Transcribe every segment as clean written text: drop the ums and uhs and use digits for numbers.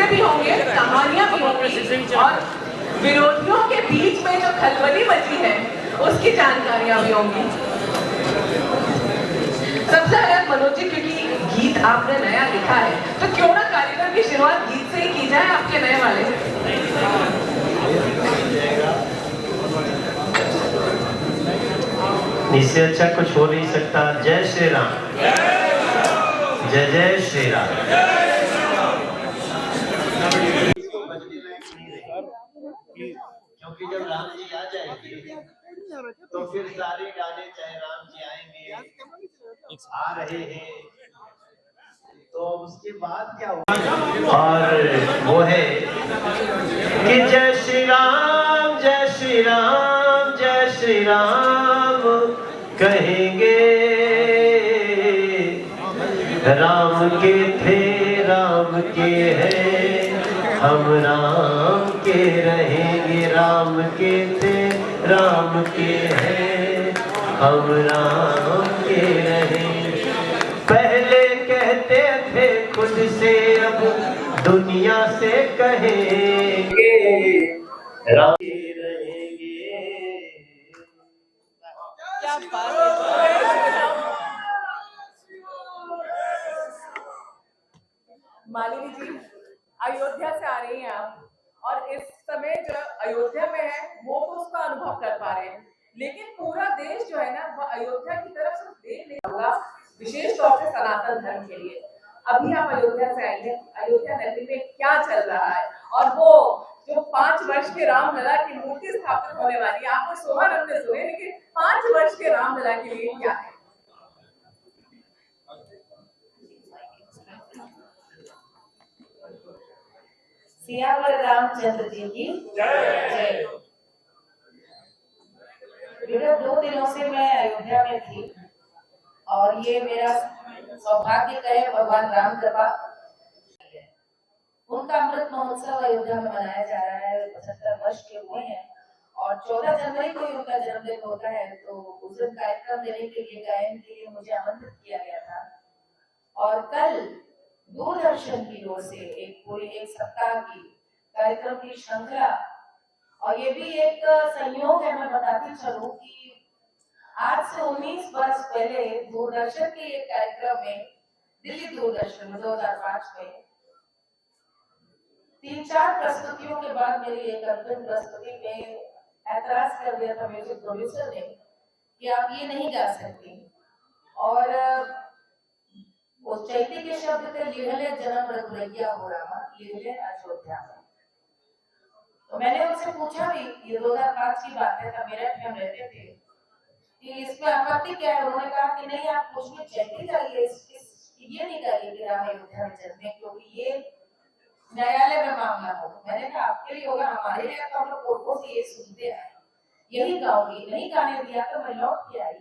भी होंगे, कहानियां भी होंगी और विरोधियों के बीच में जो खलबली मची है उसकी जानकारियां भी होंगी। सबसे पहले मनोज जी, क्योंकि गीत आपने नया लिखा है तो क्यों ना कार्यक्रम की शुरुआत गीत से ही की जाए आपके नए वाले। इससे अच्छा कुछ हो नहीं सकता। जय श्री राम, जय जय श्री राम। क्योंकि जब राम जी आ जाएंगे तो फिर सारे गाने, चाहे राम जी आएंगे, आ रहे हैं, तो उसके बाद क्या होगा। और वो है कि जय श्री राम, जय श्री राम, जय श्री राम कहेंगे। राम के थे, राम के हैं, हम राम के रहेंगे। राम के थे, राम के हैं, हम राम के रहेंगे। पहले कहते थे खुद से, अब दुनिया से कहेंगे, राम के रहेंगे। क्या बात है। मालिनी जी, अयोध्या से आ रही हैं आप और इस समय जो अयोध्या में है वो तो उसका अनुभव कर पा रहे हैं, लेकिन पूरा देश जो है ना वो अयोध्या की तरफ सिर्फ देख नहीं होगा, विशेष तौर से सनातन धर्म के लिए। अभी आप अयोध्या से आए हैं, अयोध्या नगरी में क्या चल रहा है और वो जो 5 वर्ष के रामलला की मूर्ति स्थापित होने वाली है, आपको सोहर हमने सुने, लेकिन 5 वर्ष के रामलला के लिए क्या है? सियावर रामचंद्र जी की जय। विगत 2 दिनों से मैं अयोध्या में थी और ये मेरा सौभाग्य कहे, भगवान राम कृपा, उनका अमृत महोत्सव अयोध्या में मनाया जा रहा है। 75 वर्ष के हुए हैं और 14 जनवरी को ही उनका जन्मदिन होता है, तो उस दिन कार्यक्रम देने के लिए, गायन के लिए मुझे आमंत्रित किया गया था। और कल दूरदर्शन की ओर से एक सप्ताह की कार्यक्रम की श्रृंखला, और ये भी एक संयोग है, मैं बताती चलूं कि आज से 19 वर्ष पहले दूरदर्शन के एक कार्यक्रम में, दिल्ली दूरदर्शन में 2005 में 3-4 प्रस्तुतियों के बाद मेरी एक अंतिम प्रस्तुति में ऐतराज कर दिया था म्यूजिक प्रोड्यूसर ने कि आप ये नहीं गा सकती, और उस चैती के शब्द थे, लिहले जन्म रघुरैया हो रामा, लिहले अयोध्या में। तो मैंने उनसे पूछा भी, ये 2005 की बात है, तब मेरे में रहते थे, कि इसमें आपत्ति क्या है। उन्होंने कहा कि नहीं, आप कुछ भी चैती गाइए, ये नहीं गाइए कि राम अयोध्या में जन्मे, क्योंकि ये न्यायालय में मामला होगा। मैंने कहा आपके लिए होगा, हमारे लिए तो हम लोग पूर्वों से ये सुनते आए, यही गाऊंगी। नहीं गाने दिया तो मैं लौट के आई,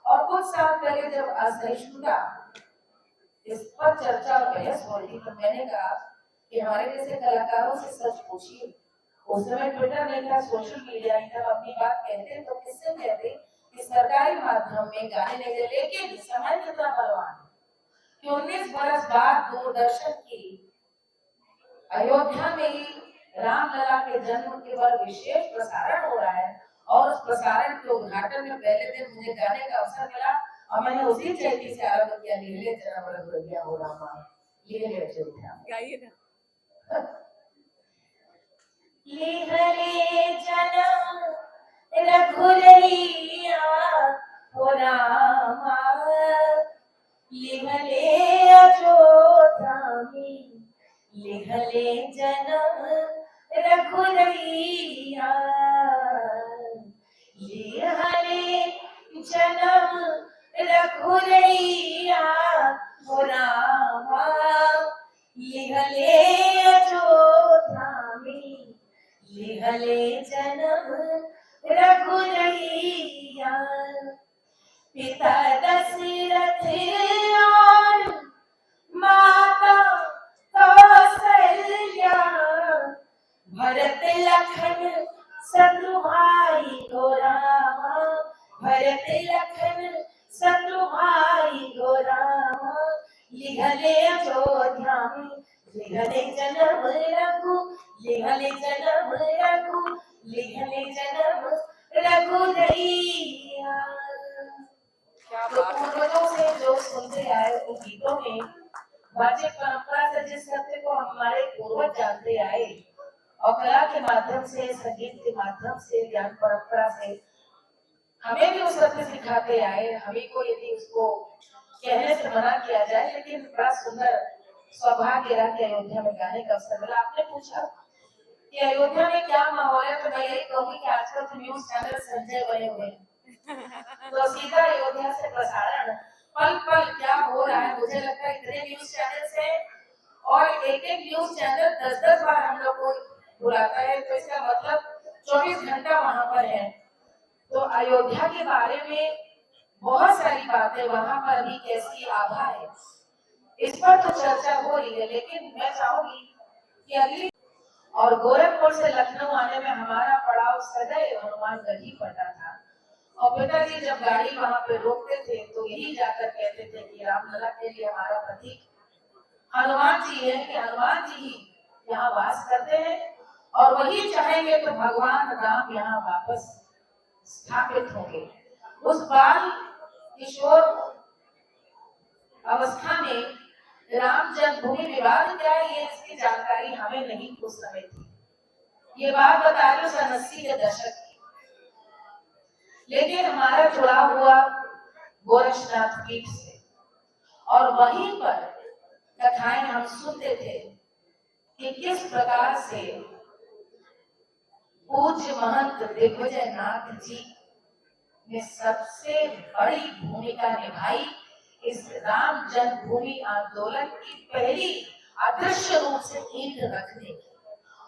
और कुछ साल पहले जब असहिष्णुता इस पर चर्चा और बहस हो रही, तो मैंने कहा कि हमारे जैसे कलाकारों से सच पूछिए। उस समय ट्विटर नहीं था, सोशल मीडिया नहीं था, अपनी बात कहते तो किससे कहते कि सरकारी माध्यम में गाने नहीं थे। लेकिन समय कितना बलवान कि 19 वर्ष बाद दूरदर्शन की अयोध्या में ही रामलला के जन्म के बाद विशेष प्रसारण हो रहा है, और उस प्रसारण के उद्घाटन में पहले दिन मुझे गाने का अवसर मिला, और मैंने उसी चैती से आरंभ किया, लिहले जन्म रघुरैया हो रामा, लिहले अयोध्या। गाइए ना। लिहले जन्म रघुरैया हो रामा, लिहले अयोध्या में, लिहले जन्म रघुरैया, लिहले जन्म रघुरैया हो रामा, लिहले अयोध्या में, लिहले जन्म रघुरैया। पिता दशरथ और माता कौशल्या, भरत लखन शत्रुभाई को रामा, भरत लखन शत्रुभाई को रामा, लिहले अयोध्या में, लिहले जन्म रघु, लिहले जन्म रघु, लिहले जन्म रघुदैया। तो पूर्वजों से जो सुनते आए उन गीतों में वाचिक परंपरा से जिस सत्य को हमारे पूर्वज जानते आए और कला के माध्यम से, संगीत के माध्यम से, ज्ञान परंपरा से हमें भी उस सत्य सिखाते आए। हमें को यदि उसको कहने से मना किया जाए, लेकिन बड़ा सुंदर सौभाग्य रहा कि अयोध्या में गाने का अवसर मिला। आपने पूछा कि अयोध्या में क्या माहौल है, तो मैं यही कहूँगी कि आजकल तो न्यूज चैनल संजय बने हुए हैं, तो सीधा अयोध्या से प्रसारण पल पल क्या हो रहा है। मुझे लगता है इतने न्यूज चैनल है और एक एक न्यूज चैनल 10-10 बार हम लोग को बुलाता है, तो इसका मतलब 24 घंटा वहां पर है। तो अयोध्या के बारे में बहुत सारी बातें, वहां पर भी कैसी आभा है, इस पर तो चर्चा हो रही है। लेकिन मैं चाहूंगी कि अगली और गोरखपुर से लखनऊ आने में हमारा पड़ाव सदैव हनुमानगढ़ ही पड़ता था। और पिताजी जब गाड़ी वहां पे रोकते थे तो यही जाकर कहते थे कि रामलला के लिए हमारा प्रतीक हनुमान जी है, कि हनुमान जी ही यहाँ वास करते हैं और वही चाहेंगे तो भगवान राम यहाँ वापस स्थापित होंगे। उस बाल किशोर अवस्था में राम जन्मभूमि विवाद क्या है, ये इसकी जानकारी हमें नहीं उस समय थी। ये बात बता रही हूँ 80 के दशक की। लेकिन हमारा जुड़ाव हुआ गोरक्षनाथ पीठ से और वहीं पर कथाएं हम सुनते थे कि किस प्रकार से पूज्य महंत दिग्विजय नाथ जी ने सबसे बड़ी भूमिका निभाई इस राम जन्मभूमि आंदोलन की पहली अदृश्य रूप से ईंट रखने की।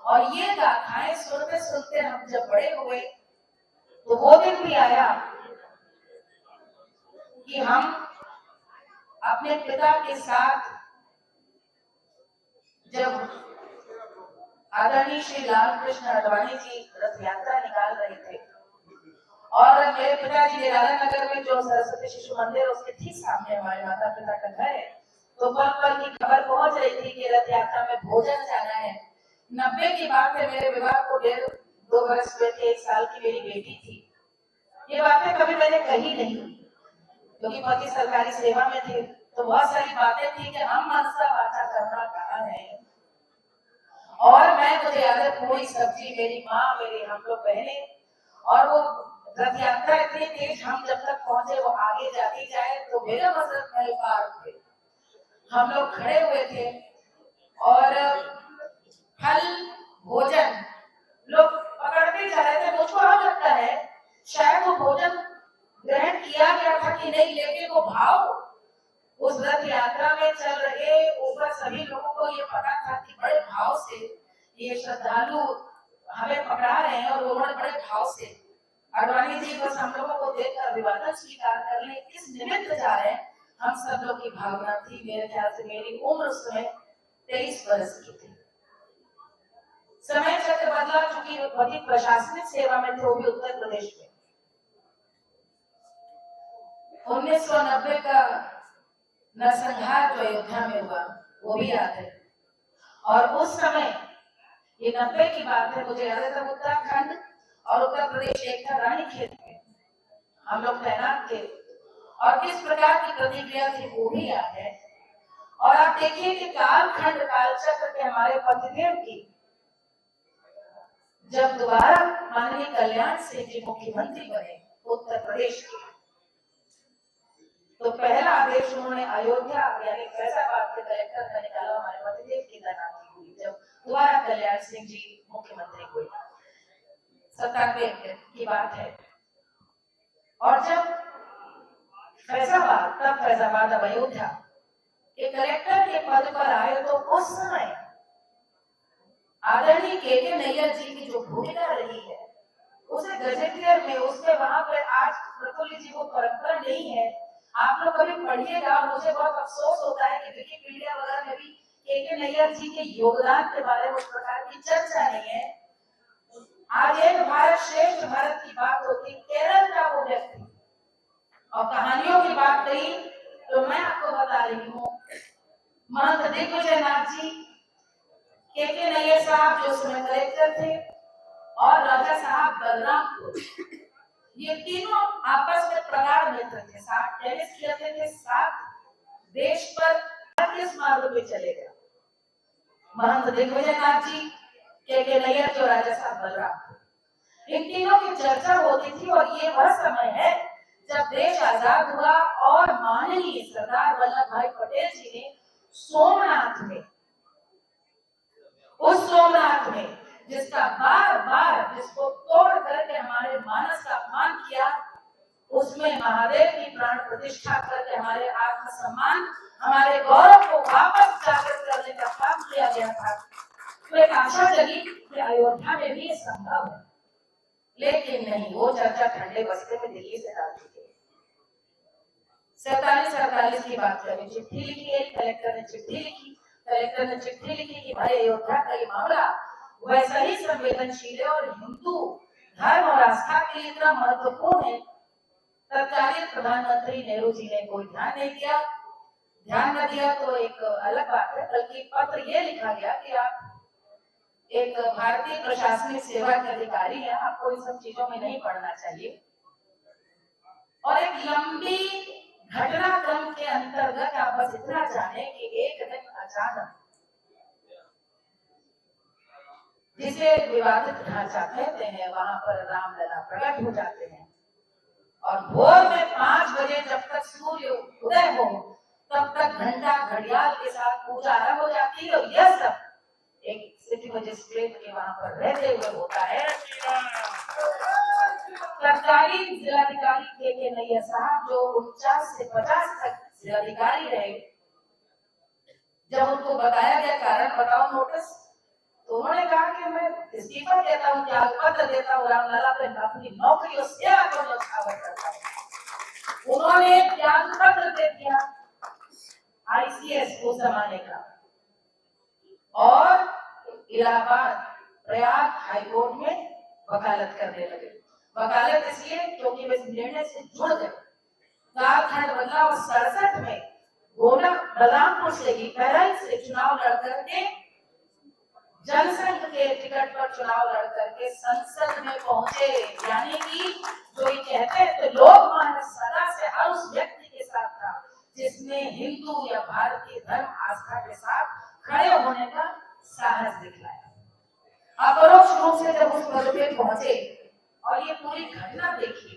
और ये गाथाएं सुनते सुनते हम जब बड़े हुए तो वो दिन भी आया कि हम अपने पिता के साथ जब आदरणीय श्री लाल कृष्ण आडवाणी जी रथ यात्रा निकाल रहे थे और मेरे पिताजी निराला नगर में जो सरस्वती शिशु मंदिर उसके ठीक सामने हमारे माता पिता का घर है, तो पल पल की खबर पहुंच रही थी कि रथ यात्रा में भोजन जाना है। 90 की बात है, मेरे विवाह को 1.5-2 वर्ष हुए थे, 1 साल की मेरी बेटी थी। ये बातें कभी मैंने कही नहीं क्योंकि पति सरकारी सेवा में थे, तो बहुत सारी बातें थी कि हम मनसा वाचा करना कहाँ है। और मुझे याद है पूरी सब्जी मेरी माँ, मेरी हम लोग बहने, और वो रथ यात्रा इतनी तेज, हम जब तक पहुंचे वो आगे जाती जाए तो मेरा मसरत महल पार थे, हम लोग खड़े हुए थे और फल भोजन लोग पकड़ते जा रहे थे। मुझको अब लगता है शायद वो भोजन ग्रहण किया गया था कि नहीं, लेकिन वो भाव उस रथ यात्रा में चल रहे ऊपर सभी लोगों को ये पता था कि बड़े भाव से ये श्रद्धालु हमें पकड़ा रहे हैं और वो बड़े भाव से आडवाणी जी बस हम लोगों को देखकर अभिवादन स्वीकार कर ले, किस निमित्त जा रहे हैं, हम सब लोग की भावना थी। मेरे ख्याल से मेरी उम्र उस समय 23 वर्ष की थी। समय चक्र बदला, चूंकि पति प्रशासनिक सेवा में थे, वो भी उत्तर प्रदेश में। 1990 का नरसंहार जो अयोध्या में हुआ वो भी याद है। और उस समय ये 90 की बात है, मुझे याद है, तब उत्तराखंड और उत्तर प्रदेश एक था रानीखेत में हम लोग तैनात थे और किस प्रकार की प्रतिक्रिया थी वो भी याद है। और आप देखिए कि कालखंड कालचक्र के हमारे पतिदेव की जब दोबारा माननीय कल्याण सिंह जी मुख्यमंत्री बने उत्तर प्रदेश के, तो पहला आदेश उन्होंने अयोध्या यानी फैजाबाद के कलेक्टर का निकाला, हमारे पतिदेव की तैनाती हुई जब दोबारा कल्याण सिंह जी मुख्यमंत्री हुए। 97 की बात है। और जब फैजाबाद, तब फैजाबाद अब अयोध्या के कलेक्टर के पद पर आए, तो उस समय आदरणीय के नैयर जी की जो भूमिका रही है उसे गजेटियर में, उसमें वहां पर आज प्रफुल्ल जी को परंपरा नहीं है, आप लोग कभी पढ़िएगा। मुझे बहुत अफसोस होता है कि विकिपीडिया वगैरह में भी के नैयर जी के योगदान के बारे में उस प्रकार की चर्चा नहीं है। आज एक भारत श्रेष्ठ भारत की बात होती, केरल का वो व्यक्ति और कहानियों की बात कही, तो मैं आपको बता रही हूँ महंत दिग्विजय नाथ जी के नैयर साहब जो समय कलेक्टर थे और राजा साहब बलरामपुर, ये तीनों आपस में प्रगाढ़ मित्र थे, साथ टेनिस खेलते थे, साथ देश पर किस मार्ग पे चले गए। महंत दिग्विजय नाथ जी, के नैयर जो राजा साहब बलरामपुर, इन तीनों की चर्चा होती थी। और ये वह समय है जब देश आजाद हुआ और माननीय सरदार वल्लभ भाई पटेल जी ने सोमनाथ में, उस सोमनाथ में जिसका बार बार जिसको तोड़ करके हमारे मानस का अपमान किया, उसमें महादेव की प्राण प्रतिष्ठा करके हमारे आत्मसम्मान, हमारे गौरव को वापस जागृत करने का काम किया गया था। तो एक आशा जगी कि अयोध्या में भी ये संभव है, लेकिन नहीं, वो चर्चा ठंडे बस्ते में दिल्ली से डाल दी गई। 47-48 की बात करें, चिट्ठी लिखी है, कलेक्टर ने चिट्ठी लिखी कि भाई अयोध्या का ये मामला वैसा ही संवेदनशील है और हिंदू धर्म और आस्था के लिए इतना महत्वपूर्ण है। तत्कालीन प्रधानमंत्री नेहरू जी ने कोई ध्यान नहीं दिया। ध्यान न दिया तो एक अलग बात है, बल्कि पत्र ये लिखा गया कि आप एक भारतीय प्रशासनिक सेवा के अधिकारी हैं, आपको इन सब चीजों में नहीं पढ़ना चाहिए। और एक लंबी घटनाक्रम के अंतर्गत आप बस इतना जाने कि एक दिन अचानक, जिसे विवादित ढांचा कहते हैं, वहां पर रामलला प्रकट हो जाते हैं और भोर में 5 बजे जब तक सूर्य उदय हो तब तक घंटा घड़ियाल के साथ पूजा आरंभ हो जाती है। और यह सब एक सिटी मजिस्ट्रेट के वहां पर रहते हुए होता है। तत्कालीन जिलाधिकारी के नैयर साहब जो 49 से 50 तक जिलाधिकारी रहे, जब उनको बताया गया कारण बताओ नोटिस, तो उन्होंने कहा कि मैं इस्तीफा देता हूँ, त्याग पत्र देता हूँ, रामलला पे अपनी नौकरी और सेवा को न्यौछावर करता हूँ। उन्होंने त्याग पत्र दे दिया ICS उस जमाने का, और इलाहाबाद प्रयाग हाईकोर्ट में वकालत करने लगे। वकालत इसलिए क्योंकि वे निर्णय से जुड़ गए। कालखंड बदला और 67 में गोला बलरामपुर से ही बहराइच से चुनाव लड़ करके, जनसंघ के टिकट पर चुनाव लड़ करके संसद में पहुंचे। यानी कि जो ये कहते हैं तो लोग मानस सदा से हर उस व्यक्ति के साथ था जिसने हिंदू या भारतीय धर्म आस्था के साथ खड़े होने का साहस दिखलाया। अपरोक्ष रूप से जब उस पद पे पहुंचे और ये पूरी घटना देखी,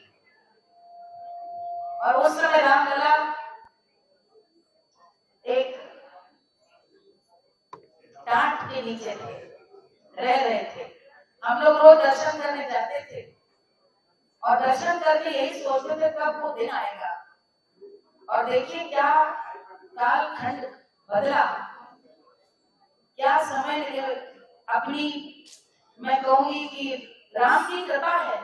और उस समय रामलला एक टाट के नीचे थे, रह रहे थे। हम लोग रोज दर्शन करने जाते थे और दर्शन करके यही सोचते थे कब वो दिन आएगा। और देखिए क्या कालखंड बदला, क्या समय अपनी, मैं कहूंगी कि राम की कृपा है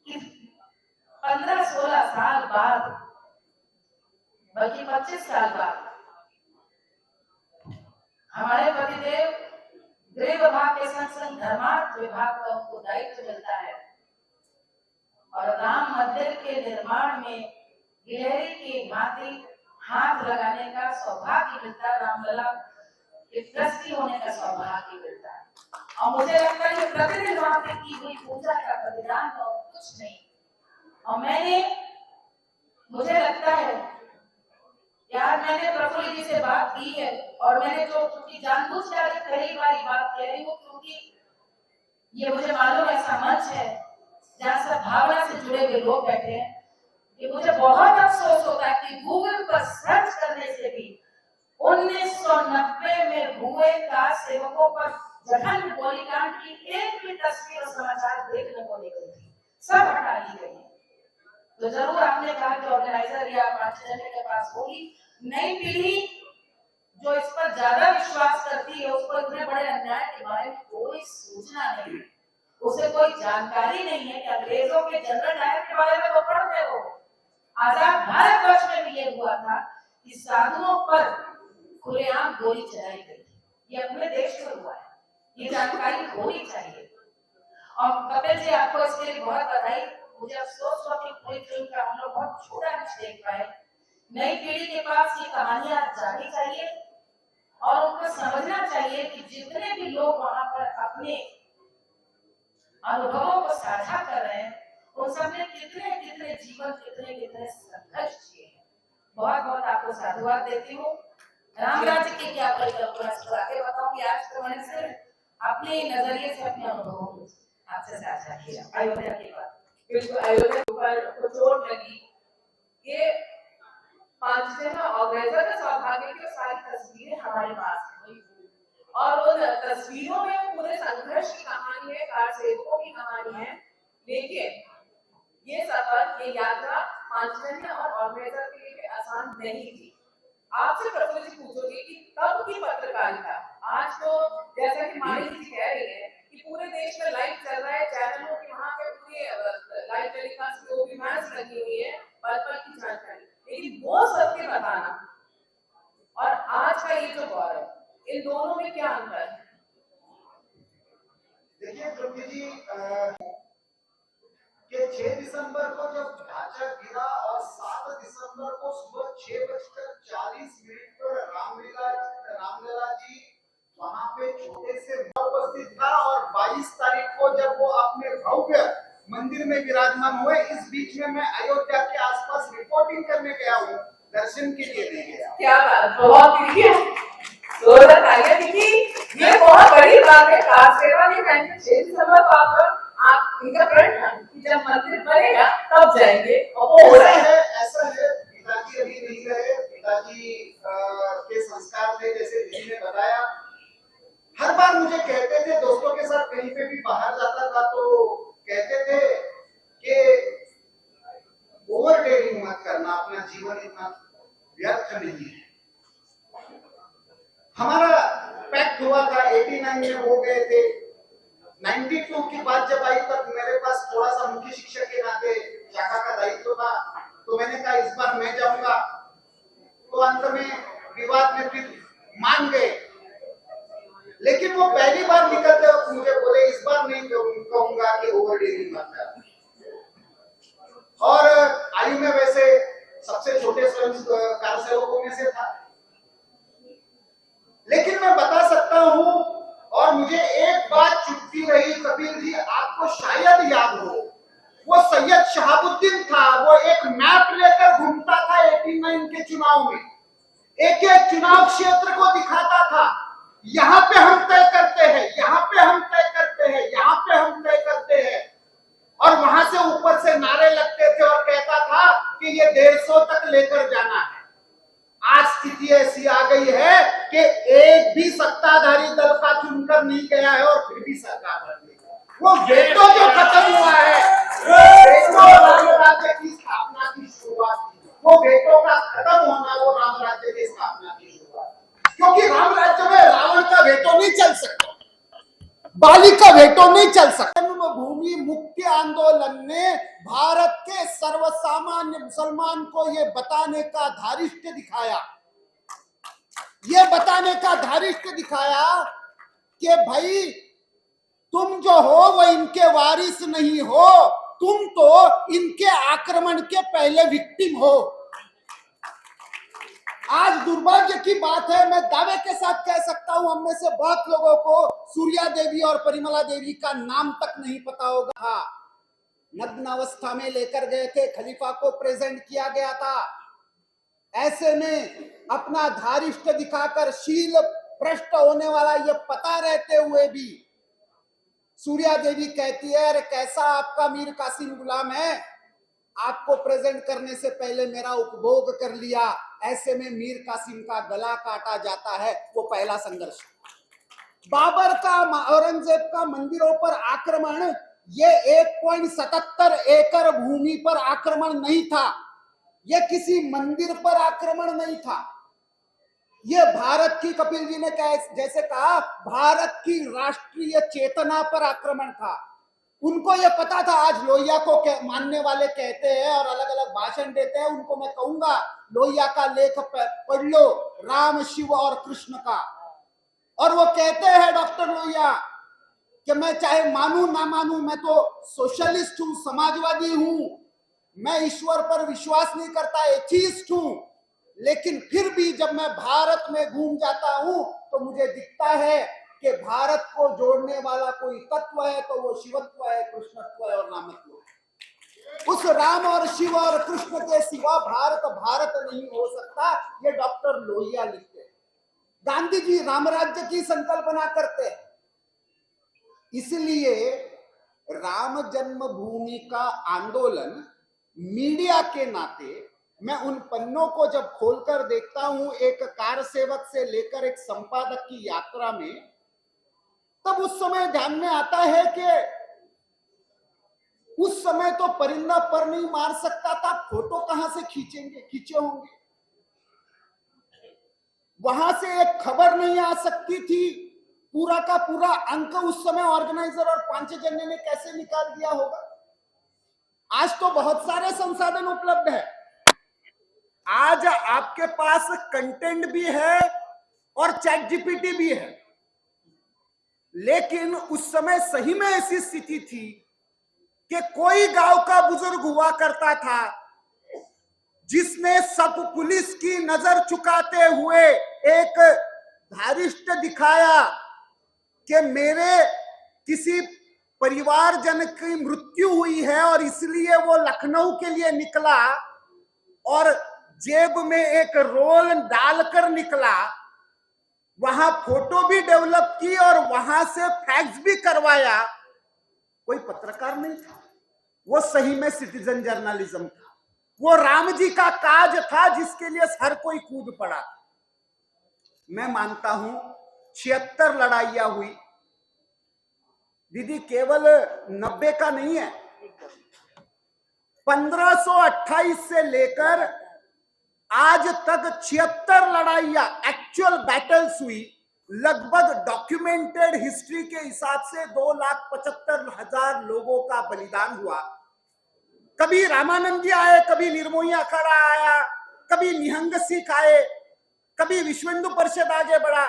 कि 15-16 साल बाद, बल्कि 25 साल बाद हमारे पतिदेव गृह विभाग के संग संग धर्मार्थ विभाग का उनको दायित्व मिलता है और राम मंदिर के निर्माण में गिलहरी की भांति हाथ लगाने का सौभाग्य मिलता है, रामलला के ट्रस्टी होने का सौभाग्य मिलता है। और मुझे लगता है कि प्रतिदिन वहां पे की हुई पूजा का प्रतिदान और कुछ नहीं। और मुझे लगता है यार, मैंने प्रफुल्ल जी से बात की है और मैंने जो क्योंकि जानबूझ के आज पहली बार बात कह रही हूँ, क्योंकि ये मुझे मालूम ऐसा मंच है जहाँ सब भावना से जुड़े हुए लोग बैठे हैं कि मुझे बहुत अफसोस होता है कि गूगल पर सर्च करने से भी 1990 में हुए का सेवकों पर जघन्य गोलीकांड की एक भी तस्वीर और समाचार देखने को नहीं मिलती, सब हटा ली गई है। तो जरूर आपने कहा कि ऑर्गेनाइजर या प्राचार्य के पास होगी। नई पीढ़ी जो इस पर ज्यादा विश्वास करती है, उसको इतने बड़े अन्याय के बारे में कोई सूचना नहीं है, उसे कोई जानकारी नहीं है कि अंग्रेजों के जनरल डायर के बारे में तो पढ़ते हो। आजाद भारतवर्ष में भी ये हुआ था कि साधुओं पर खुलेआम गोली चलाई गई थी, ये अपने देश में हुआ है, ये जानकारी होनी चाहिए। और कपिल जी, आपको इसके लिए बहुत बधाई। मुझे अफसोस हुआ कि पूरी फिल्म का हम लोग बहुत छोटा अंश देख पाए, नई पीढ़ी के पास ये कहानियां जानी चाहिए और उनको समझना चाहिए कि जितने भी लोग वहां पर अपने अनुभवों को साझा कर रहे हैं, उन सबने कितने कितने जीवन, कितने कितने संघर्ष किए हैं। बहुत बहुत आपको साधुवाद देती हूँ। राम राज्य की क्या परिकल्पना है, आगे बताऊंगी। आज तो मैंने सिर्फ अपने नजरिए से अपने अनुभवों को आपसे साझा किया। अयोध्या की बात, बिल्कुल अयोध्या पर चोट लगी, ये 5 जगह ऑर्गेनाइजर का सौभाग्य की सारी तस्वीरें हमारे पास हैं और उन तस्वीरों में पूरे संघर्ष की कहानी है, कार सेवकों की कहानी है। लेकिन ये सफर, ये यात्रा 5 जगह और ऑर्गेनाइजर के लिए आसान नहीं थी। आपसे प्रफुल्ल जी पूछोगे कि तब की पत्रकारिता, आज तो जैसा कि मानी जी कह रही है कि पूरे देश में लाइव चल रहा है, चैनलों की वहां पे पूरी लाइव टेलीकास्ट की ओपीएमएस लगी हुई है, पल पल की जानकारी, लेकिन वो सत्य बताना और आज का ये जो दौर है, इन दोनों में क्या अंतर है? देखिए प्रभु जी कि 6 दिसंबर को जब ढांचा गिरा और 7 दिसंबर को सुबह 6:40 पर रामलला जी वहां पे छोटे से उपस्थित था और 22 तारीख को जब वो अपने भव्य मंदिर में विराजमान हुए, इस बीच में मैं अयोध्या के आसपास रिपोर्टिंग करने गया हूँ, दर्शन के लिए नहीं गया। क्या बात, बहुत ये बहुत बड़ी बात है। कार सेवा के टाइम पे 6 दिसंबर को आप इनका प्रण था कि जब मंदिर बनेगा तब जाएंगे और वो हो रहा है। ऐसा है, पिताजी अभी नहीं रहे, पिताजी के संस्कार थे, जैसे दीदी ने बताया। हर बार मुझे कहते थे, दोस्तों के साथ कहीं पे भी बाहर जाता था तो कहते थे कि ओवर डेयरिंग मत करना, अपना जीवन इतना व्यर्थ नहीं है। हमारा पैक्ट हुआ था 89 में, हो गए थे 92 की बात जब आई तब मेरे पास थोड़ा सा मुख्य शिक्षक के नाते शाखा का दायित्व था, तो मैंने कहा इस बार मैं जाऊंगा, तो अंत में विवाद में फिर मान गए। लेकिन वो पहली बार निकलते वक्त मुझे बोले इस बार नहीं कहूंगा कि ओवर डेयरिंग मत कर। और आयु में वैसे सबसे छोटे स्वयं कारसेवकों में से था, लेकिन मैं बता सकता हूं, और मुझे एक बात चुभती रही कपिल जी, आपको शायद याद हो, वो सैयद शहाबुद्दीन था, वो एक मैप लेकर घूमता था 89 के चुनाव में, एक एक चुनाव क्षेत्र को दिखाता था, यहाँ पे हम तय करते हैं, यहाँ पे हम तय करते हैं, यहाँ पे हम तय करते हैं, और वहां से ऊपर से नारे लगते थे और कहता था कि ये 150 तक लेकर जाना है। आज स्थिति ऐसी आ गई है कि एक भी सत्ताधारी दल का चुनकर नहीं गया है और फिर भी सरकार बन गई। वो वेटो जो खत्म हुआ है, वेटो राम राज्य की स्थापना की शुरुआत थी, वो वेटो का खत्म होना वो राम राज्य की स्थापना की शुरुआत, क्योंकि राम राज्य में रावण का वेटो नहीं चल सकता, बाली का वेटो नहीं चल सकता। भूमि मुक्ति आंदोलन ने भारत के सर्वसामान्य मुसलमान को ये बताने का धारिष्ट्य दिखाया, ये बताने का धारिष्ट्य दिखाया कि भाई तुम जो हो वो इनके वारिस नहीं हो, तुम तो इनके आक्रमण के पहले विक्टिम हो। आज दुर्भाग्य की बात है, मैं दावे के साथ कह सकता हूं, हम में से बहुत लोगों को सूर्या देवी और परिमला देवी का नाम तक नहीं पता होगा। नग्न अवस्था में लेकर गए थे, खलीफा को प्रेजेंट किया गया था। ऐसे में अपना धारिष्ट्य दिखाकर शील भ्रष्ट होने वाला ये पता रहते हुए भी सूर्या देवी कहती है, अरे कैसा आपका मीर कासिम गुलाम है, आपको प्रेजेंट करने से पहले मेरा उपभोग कर लिया। ऐसे में मीर कासिम का गला काटा जाता है, वो पहला संघर्ष। बाबर का, औरंगजेब का मंदिरों पर आक्रमण, ये 1.77 एकड़ भूमि पर आक्रमण नहीं था, ये किसी मंदिर पर आक्रमण नहीं था, ये भारत की, कपिल जी ने जैसे कहा, भारत की राष्ट्रीय चेतना पर आक्रमण था। उनको ये पता था, आज लोहिया को मानने वाले कहते हैं और अलग अलग भाषण देते हैं, उनको मैं कहूंगा लोहिया का लेख पढ़ लो, राम, शिव और कृष्ण का। और वो कहते हैं डॉक्टर लोहिया कि मैं चाहे मानू ना मानू, मैं तो सोशलिस्ट हूं, समाजवादी हूं, मैं ईश्वर पर विश्वास नहीं करता, एथीस्ट हूं, लेकिन फिर भी जब मैं भारत में घूम जाता हूं तो मुझे दिखता है कि भारत को जोड़ने वाला कोई तत्व है तो वो शिवत्व है, कृष्णत्व है और रामत्व है। उस राम और शिव और कृष्ण के सिवा भारत भारत नहीं हो सकता, ये डॉक्टर लोहिया लिखते हैं। गांधी जी रामराज्य की संकल्पना करते हैं। इसलिए राम जन्मभूमि का आंदोलन मीडिया के नाते मैं उन पन्नों को जब खोलकर देखता हूं, एक कार सेवक से लेकर एक संपादक की यात्रा में, तब उस समय ध्यान में आता है कि उस समय तो परिंदा पर नहीं मार सकता था, फोटो कहां से खींचे होंगे। वहां से एक खबर नहीं आ सकती थी, पूरा का पूरा अंक उस समय ऑर्गेनाइजर और पांचजन्य ने कैसे निकाल दिया होगा। आज तो बहुत सारे संसाधन उपलब्ध है, आज आपके पास कंटेंट भी है और चैट जीपीटी भी है। लेकिन उस समय सही में ऐसी स्थिति थी कि कोई गांव का बुजुर्ग हुआ करता था जिसने सब पुलिस की नजर चुकाते हुए एक धारिष्ट दिखाया कि मेरे किसी परिवारजन की मृत्यु हुई है और इसलिए वो लखनऊ के लिए निकला और जेब में एक रोल डालकर निकला, वहां फोटो भी डेवलप की और वहां से फैक्स भी करवाया। कोई पत्रकार नहीं था, वो सही में सिटीजन जर्नलिज्म था। वो राम जी का काज था जिसके लिए हर कोई कूद पड़ा। मैं मानता हूं 76 लड़ाइयां हुई दीदी, केवल 90 का नहीं है। 1528 से लेकर आज तक 76 लड़ाइयां एक्चुअल बैटल्स हुई। लगभग डॉक्यूमेंटेड हिस्ट्री के हिसाब से 2,75,000 लोगों का बलिदान हुआ। कभी रामानंद जी आए, कभी निर्मोही अखाड़ा आया, कभी निहंग सिख आए, कभी विश्व हिंदू परिषद आगे बढ़ा,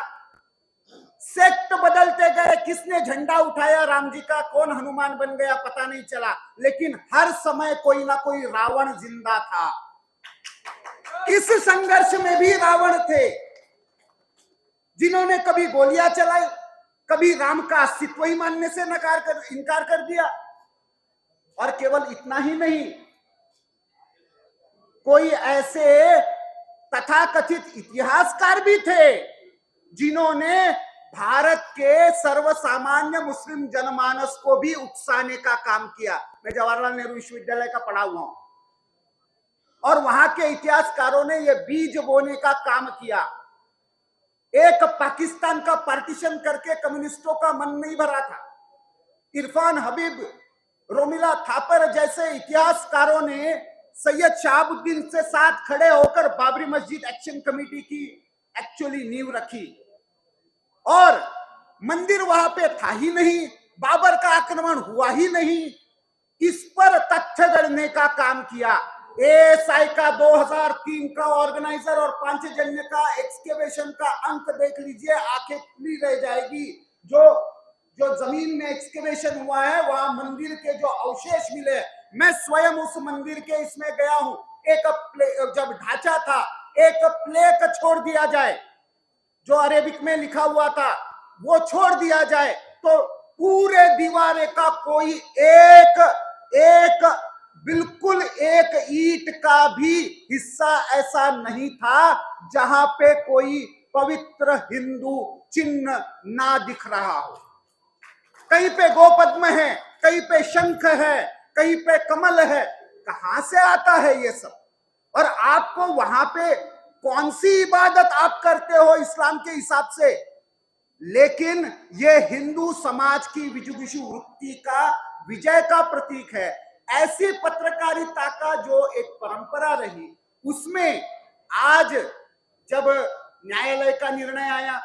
सेक्ट बदलते गए, किसने झंडा उठाया राम जी का, कौन हनुमान बन गया पता नहीं चला, लेकिन हर समय कोई ना कोई रावण जिंदा था। इस संघर्ष में भी रावण थे जिन्होंने कभी गोलियां चलाई, कभी राम का अस्तित्व ही मानने से इनकार कर दिया। और केवल इतना ही नहीं, कोई ऐसे तथाकथित इतिहासकार भी थे जिन्होंने भारत के सर्वसामान्य मुस्लिम जनमानस को भी उकसाने का काम किया। मैं जवाहरलाल नेहरू विश्वविद्यालय का पढ़ा हुआ हूं और वहां के इतिहासकारों ने यह बीज बोने का काम किया। एक पाकिस्तान का पार्टीशन करके कम्युनिस्टों का मन नहीं भरा था। इरफान हबीब, रोमिला थापर जैसे इतिहासकारों ने सैयद शहाबुद्दीन से साथ खड़े होकर बाबरी मस्जिद एक्शन कमेटी की एक्चुअली नींव रखी और मंदिर वहां पे था ही नहीं, बाबर का आक्रमण हुआ ही नहीं, इस पर तथ्य गढ़ने का काम किया। एएसआई का 2003 का ऑर्गेनाइजर और पांचजन्य का एक्सकेवेशन का अंक देख लीजिए, आंखें खुली रह जाएगी। जो जमीन में एक्सकेवेशन हुआ है वहां मंदिर के जो अवशेष मिले, मैं स्वयं उस मंदिर के इसमें गया हूं। एक जब ढांचा था, एक प्लेक छोड़ दिया जाए, जो अरेबिक में लिखा हुआ था वो छोड़ दिया जाए तो पूरे दीवारे का कोई एक बिल्कुल एक ईंट का भी हिस्सा ऐसा नहीं था जहां पे कोई पवित्र हिंदू चिन्ह ना दिख रहा हो। कहीं पे गोपद्म है, कहीं पे शंख है, कहीं पे कमल है। कहां से आता है ये सब? और आपको वहां पे कौन सी इबादत आप करते हो इस्लाम के हिसाब से? लेकिन ये हिंदू समाज की विजुगिषु वृत्ति का विजय का प्रतीक है। ऐसी पत्रकारिता का जो एक परंपरा रही, उसमें आज जब न्यायालय का निर्णय आया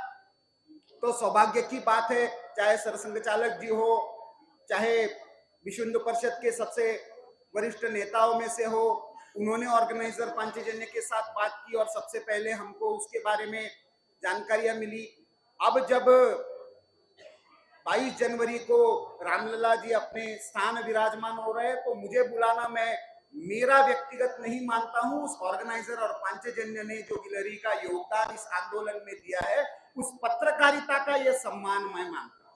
तो सौभाग्य की बात है, चाहे सरसंघ चालक जी हो, चाहे विश्व हिंदू परिषद के सबसे वरिष्ठ नेताओं में से हो, उन्होंने ऑर्गेनाइजर पांचजन्य के साथ बात की और सबसे पहले हमको उसके बारे में जानकारियां मिली। अब जब 22 जनवरी को रामलला जी अपने स्थान विराजमान हो रहे हैं तो मुझे बुलाना, मैं मेरा व्यक्तिगत नहीं मानता हूं, उस ऑर्गेनाइजर और पांचजन्य ने जो गिलहरी का योगदान इस आंदोलन में दिया है, उस पत्रकारिता का ये सम्मान मैं मानता हूं।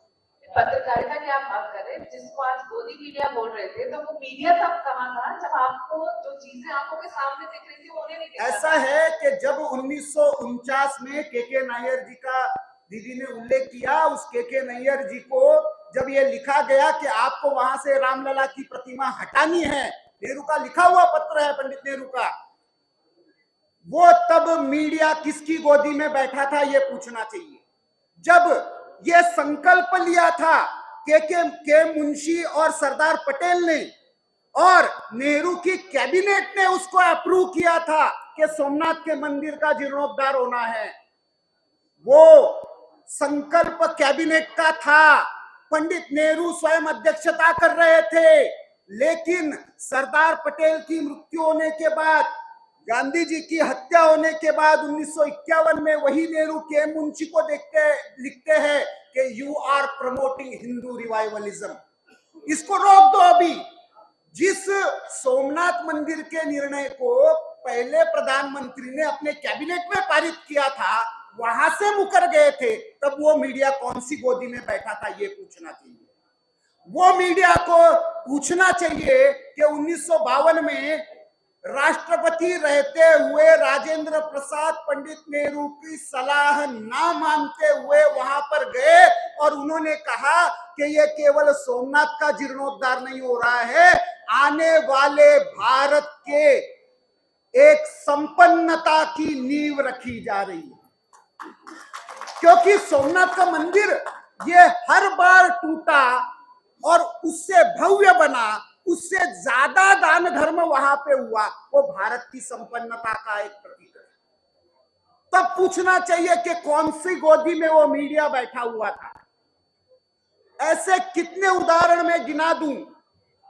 पत्रकारिता की आप बात कर रहे हैं, जिसको आज गोदी मीडिया बोल रहे थे, तो वो मीडिया तब कहाँ था जब आपको जो चीजें आंखों के सामने दिख रही थी वो उन्हें नहीं दिख रहा था। ऐसा है कि जब 1949 में के नायर जी का दीदी ने उल्लेख किया, उस के नायर जी को जब ये लिखा गया कि आपको वहां से रामलला की प्रतिमा हटानी है, नेहरू का लिखा हुआ पत्र है, पंडित नेहरू का, वो तब मीडिया किसकी गोदी में बैठा था ये पूछना चाहिए। जब ये संकल्प लिया था के मुंशी और सरदार पटेल ने, और नेहरू की कैबिनेट ने उसको अप्रूव किया था कि सोमनाथ के मंदिर का जीर्णोद्धार होना है, वो संकल्प कैबिनेट का था। पंडित नेहरू स्वयं अध्यक्षता कर रहे थे, लेकिन सरदार पटेल की मृत्यु होने के बाद, गांधी जी की हत्या होने के बाद 1951 में वही नेहरू के मुंशी को लिखते हैं कि you are promoting Hindu revivalism, इसको रोक दो। अभी जिस सोमनाथ मंदिर के निर्णय को पहले प्रधानमंत्री ने अपने कैबिनेट में पारित किया था, वहां से मुकर गए थे, तब वो मीडिया कौन सी गोदी में बैठा था ये पूछना चाहिए। वो मीडिया को पूछना चाहिए कि 1952 में राष्ट्रपति रहते हुए राजेंद्र प्रसाद पंडित नेहरू की सलाह ना मानते हुए वहां पर गए और उन्होंने कहा कि ये केवल सोमनाथ का जीर्णोद्धार नहीं हो रहा है, आने वाले भारत के एक संपन्नता की नींव रखी जा रही है। क्योंकि सोमनाथ का मंदिर ये हर बार टूटा और उससे भव्य बना, उससे ज्यादा दान धर्म वहां पे हुआ, वो भारत की संपन्नता का एक प्रतीक है। तब पूछना चाहिए कि कौन सी गोदी में वो मीडिया बैठा हुआ था। ऐसे कितने उदाहरण मैं गिना दूं,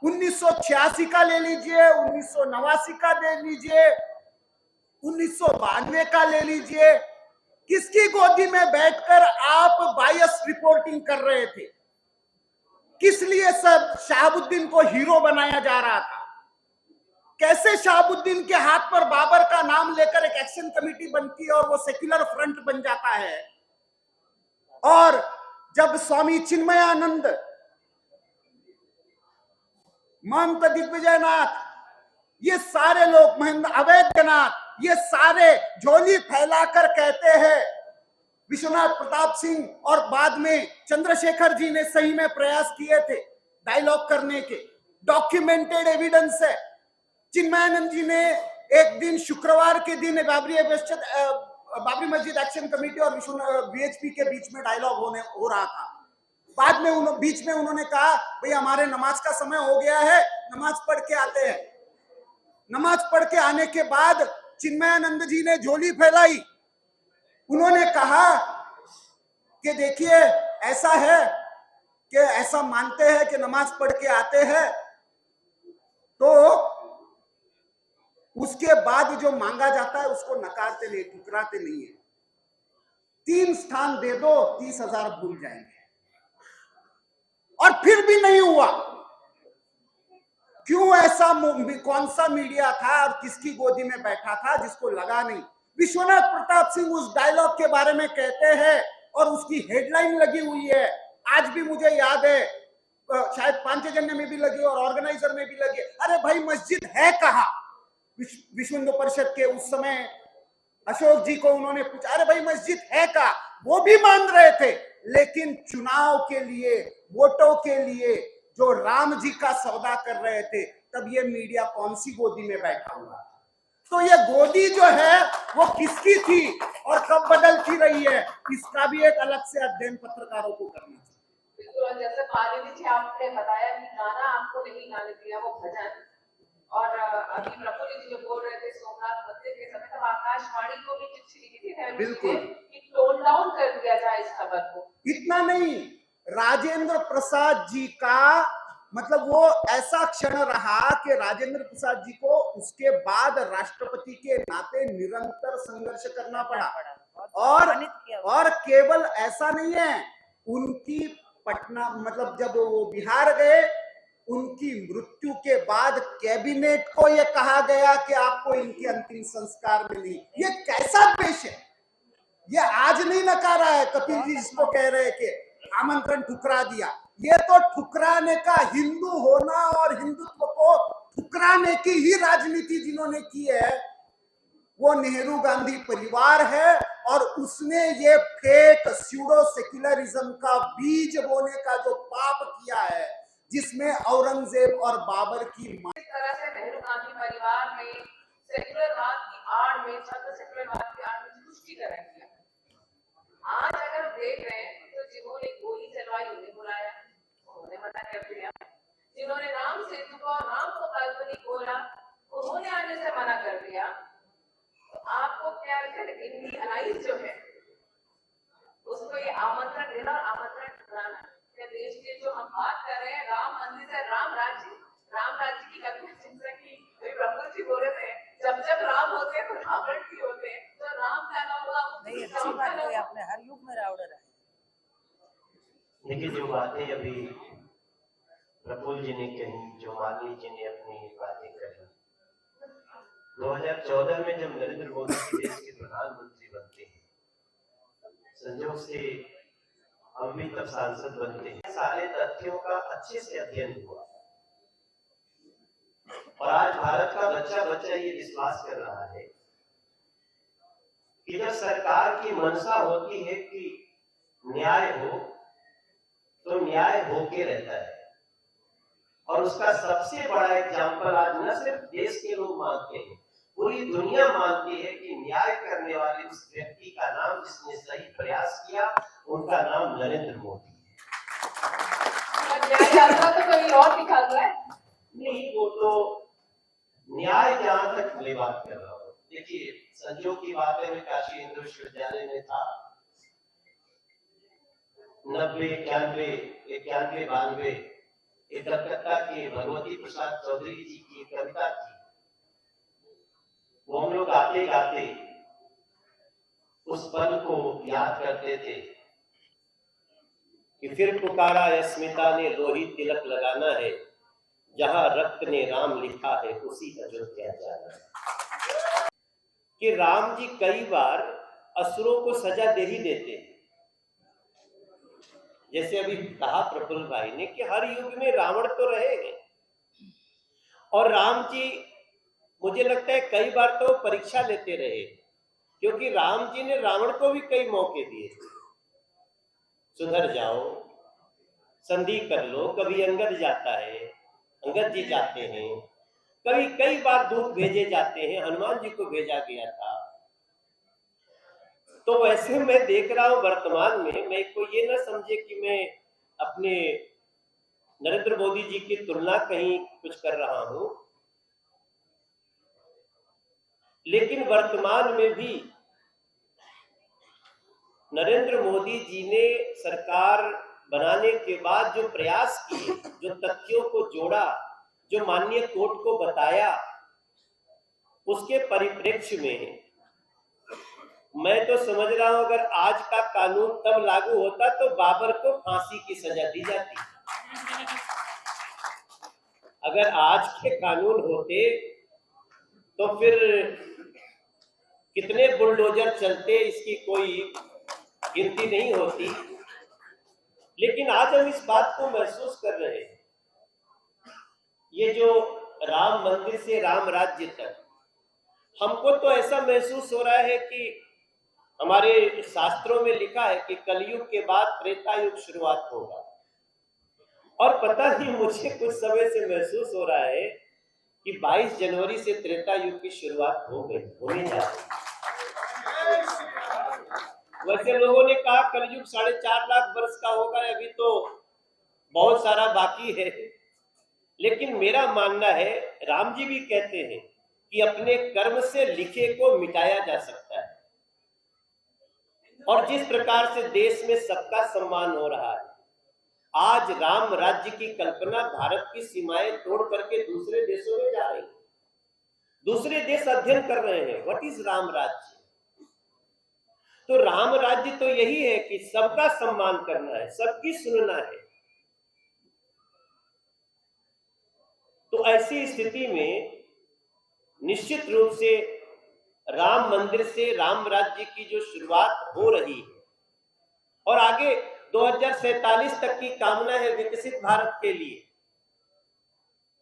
1986 का ले लीजिए, 1989 का ले लीजिए, 1992 का ले लीजिए, किसकी गोदी में बैठकर आप बायस रिपोर्टिंग कर रहे थे? किस लिए सब शहाबुद्दीन को हीरो बनाया जा रहा था? कैसे शहाबुद्दीन के हाथ पर बाबर का नाम लेकर एक एक्शन कमेटी बनती है और वो सेक्युलर फ्रंट बन जाता है? और जब स्वामी चिन्मयानंद, महंत दिग्विजयनाथ, ये सारे लोग, महेंद्र अवैधनाथ, ये सारे झोली फैलाकर कहते हैं, विश्वनाथ प्रताप सिंह और बाद में चंद्रशेखर जी ने सही में प्रयास किए थे डायलॉग करने के, डॉक्यूमेंटेड एविडेंस है। चिन्मयानंद जी ने एक दिन शुक्रवार के दिन बाबरी मस्जिद एक्शन कमेटी और बीएचपी के बीच में डायलॉग हो रहा था। बाद में बीच में उन्होंने कहा, भाई हमारे नमाज का समय हो गया है, नमाज पढ़ के आते हैं। नमाज पढ़ के आने के बाद चिन्मयानंद जी ने झोली फैलाई। उन्होंने कहा कि देखिए ऐसा है कि ऐसा मानते हैं कि नमाज पढ़ के आते हैं, तो उसके बाद जो मांगा जाता है उसको नकारते नहीं, ठुकराते नहीं है। 3 स्थान दे दो, 30,000 भूल जाएंगे। और फिर भी नहीं हुआ। क्यों ऐसा? कौन सा मीडिया था और किसकी गोदी में बैठा था जिसको लगा नहीं? विश्वनाथ प्रताप सिंह उस डायलॉग के बारे में कहते हैं और उसकी हेडलाइन लगी हुई है। आज भी मुझे याद है, शायद पांचजन्य में भी लगी और ऑर्गेनाइजर में भी लगी। अरे भाई मस्जिद है कहाँ? विश्व हिंदू परिषद के उस समय अशोक जी को उन्होंने पूछा, अरे भाई मस्जिद है कहाँ? वो भी मान रहे थे, लेकिन चुनाव के लिए, वोटों के लिए जो राम जी का सौदा कर रहे थे, तब ये मीडिया कौन सी गोदी में बैठा हुआ? तो ये गोदी जो है वो किसकी थी और कब बदलती रही है, इसका भी एक अलग से अध्ययन पत्रकारों को करना चाहिए। बिल्कुल, जैसे मालिनी जी आपने बताया कि गाना आपको नहीं गाने दिया, वो भजन, और अभी प्रफुल्ल जी जो बोल रहे थे सोमनाथ मंदिर के समय, तब आकाशवाणी को भी चिट्ठी लिखी थी बिल्कुल कि टोन डाउन कर दिया जाए इस खबर को। इतना नहीं, राजेंद्र प्रसाद जी का मतलब वो ऐसा क्षण रहा कि राजेंद्र प्रसाद जी को उसके बाद राष्ट्रपति के नाते निरंतर संघर्ष करना पड़ा। और केवल ऐसा नहीं है, उनकी पटना मतलब जब वो बिहार गए, उनकी मृत्यु के बाद कैबिनेट को यह कहा गया कि आपको इनकी अंतिम संस्कार मिली। ये कैसा पेश है? ये आज नहीं नकारा है कपिल जी जिसको कह रहे हैं कि आमंत्रण ठुकरा दिया। ये तो ठुकराने का, हिंदू होना और हिंदुत्व को ठुकराने की ही राजनीति जिन्होंने की है वो नेहरू गांधी परिवार है। और उसने ये फेक स्यूडो सेक्युलरिज्म का बीज बोने का जो पाप किया है, जिसमें औरंगजेब और बाबर की इस तरह से नेहरू गांधी परिवार ने सेक्युलरवाद की आड़ में, छत्र सेक्युलरवाद की आड़ में तुष्टिकरण किया। आज अगर हम देख रहे हैं तो जिन्होंने गोली चलवाई उन्हें बुलाया, उन्होंने मना कर दिया। जिन्होंने राम सेतु को, राम को काल्पनिक बोला, उन्होंने आने से मना कर दिया। तो आपको क्या इंडियनाइज जो है उसको ये आमंत्रण देना और आमंत्रण ठुकराना। क्या देश के जो हम बात कर रहे हैं राम मंदिर से राम राज्य की कल्पना की प्रफुल्ल जी बोल रहे थे, जब जब राम होते हैं तो रावण भी होते हैं, तो राम पैदा हुआ नहीं, अच्छी बात है, आपने हर युग में रावण है। देखिए जो बातें अभी प्रफुल्ल जी ने कही, जो मालिनी जी ने अपनी बातें कही, 2014 में जब नरेंद्र मोदी देश के प्रधानमंत्री बनते हैं, संजोग से हम भी तब सांसद बनते हैं, सारे तथ्यों का अच्छे से अध्ययन हुआ और आज भारत का बच्चा बच्चा ये विश्वास कर रहा है कि जब सरकार की मंशा होती है कि न्याय हो तो न्याय होके रहता है। और उसका सबसे बड़ा एग्जाम्पल आज न सिर्फ देश के लोग मानते हैं, पूरी दुनिया मानती है कि न्याय करने वाले उस व्यक्ति का नाम, जिसने सही प्रयास किया, उनका नाम नरेंद्र मोदी है। न्याय यात्रा तो कोई और निकाल रहा है नहीं, वो तो न्याय जहां तक मैं बात कर रहा हूँ। देखिए संजोग की बात है, मैं काशी हिंदू विश्वविद्यालय में था 90, 91, 92। एक कलकत्ता के भगवती प्रसाद चौधरी जी की कविता थी, वो हम लोग गाते गाते उस पल को याद करते थे कि फिर पुकारा अस्मिता ने लोही तिलक लगाना है, जहां रक्त ने राम लिखा है उसी का जो क्या जाना है। कि राम जी कई बार असुरों को सजा दे ही देते हैं। जैसे अभी कहा प्रफुल्ल भाई ने कि हर युग में रावण तो रहेंगे, और राम जी मुझे लगता है कई बार तो परीक्षा लेते रहे, क्योंकि राम जी ने रावण को भी कई मौके दिए, सुधर जाओ, संधि कर लो। कभी अंगद जाता है, अंगद जी जाते हैं, कभी कई बार दूत भेजे जाते हैं, हनुमान जी को भेजा गया था। तो वैसे मैं देख रहा हूं वर्तमान में, मैं को ये ना समझे कि मैं अपने नरेंद्र मोदी जी की तुलना कहीं कुछ कर रहा हूं, लेकिन वर्तमान में भी नरेंद्र मोदी जी ने सरकार बनाने के बाद जो प्रयास किए, जो तथ्यों को जोड़ा, जो माननीय कोर्ट को बताया, उसके परिप्रेक्ष्य में मैं तो समझ रहा हूं अगर आज का कानून तब लागू होता तो बाबर को फांसी की सजा दी जाती। अगर आज के कानून होते तो फिर कितने बुलडोजर चलते, इसकी कोई गिनती नहीं होती। लेकिन आज हम इस बात को महसूस कर रहे हैं, ये जो राम मंदिर से राम राज्य तक, हमको तो ऐसा महसूस हो रहा है कि हमारे शास्त्रों में लिखा है कि कलयुग के बाद त्रेता युग शुरुआत होगा। और पता नहीं, मुझे कुछ समय से महसूस हो रहा है कि 22 जनवरी से त्रेता युग की शुरुआत हो गई, होने जा रही। वैसे लोगों ने कहा कलयुग 4.5 लाख वर्ष का होगा, अभी तो बहुत सारा बाकी है। लेकिन मेरा मानना है, राम जी भी कहते हैं कि अपने कर्म से लिखे को मिटाया जा सकता है। और जिस प्रकार से देश में सबका सम्मान हो रहा है, आज राम राज्य की कल्पना भारत की सीमाएं तोड़ करके दूसरे देशों में जा रही है। दूसरे देश अध्ययन कर रहे हैं व्हाट इज राम राज्य। तो राम राज्य तो यही है कि सबका सम्मान करना है, सबकी सुनना है। तो ऐसी स्थिति में निश्चित रूप से राम मंदिर से राम राज्य की जो शुरुआत हो रही है और आगे 2047 तक की कामना है विकसित भारत के लिए,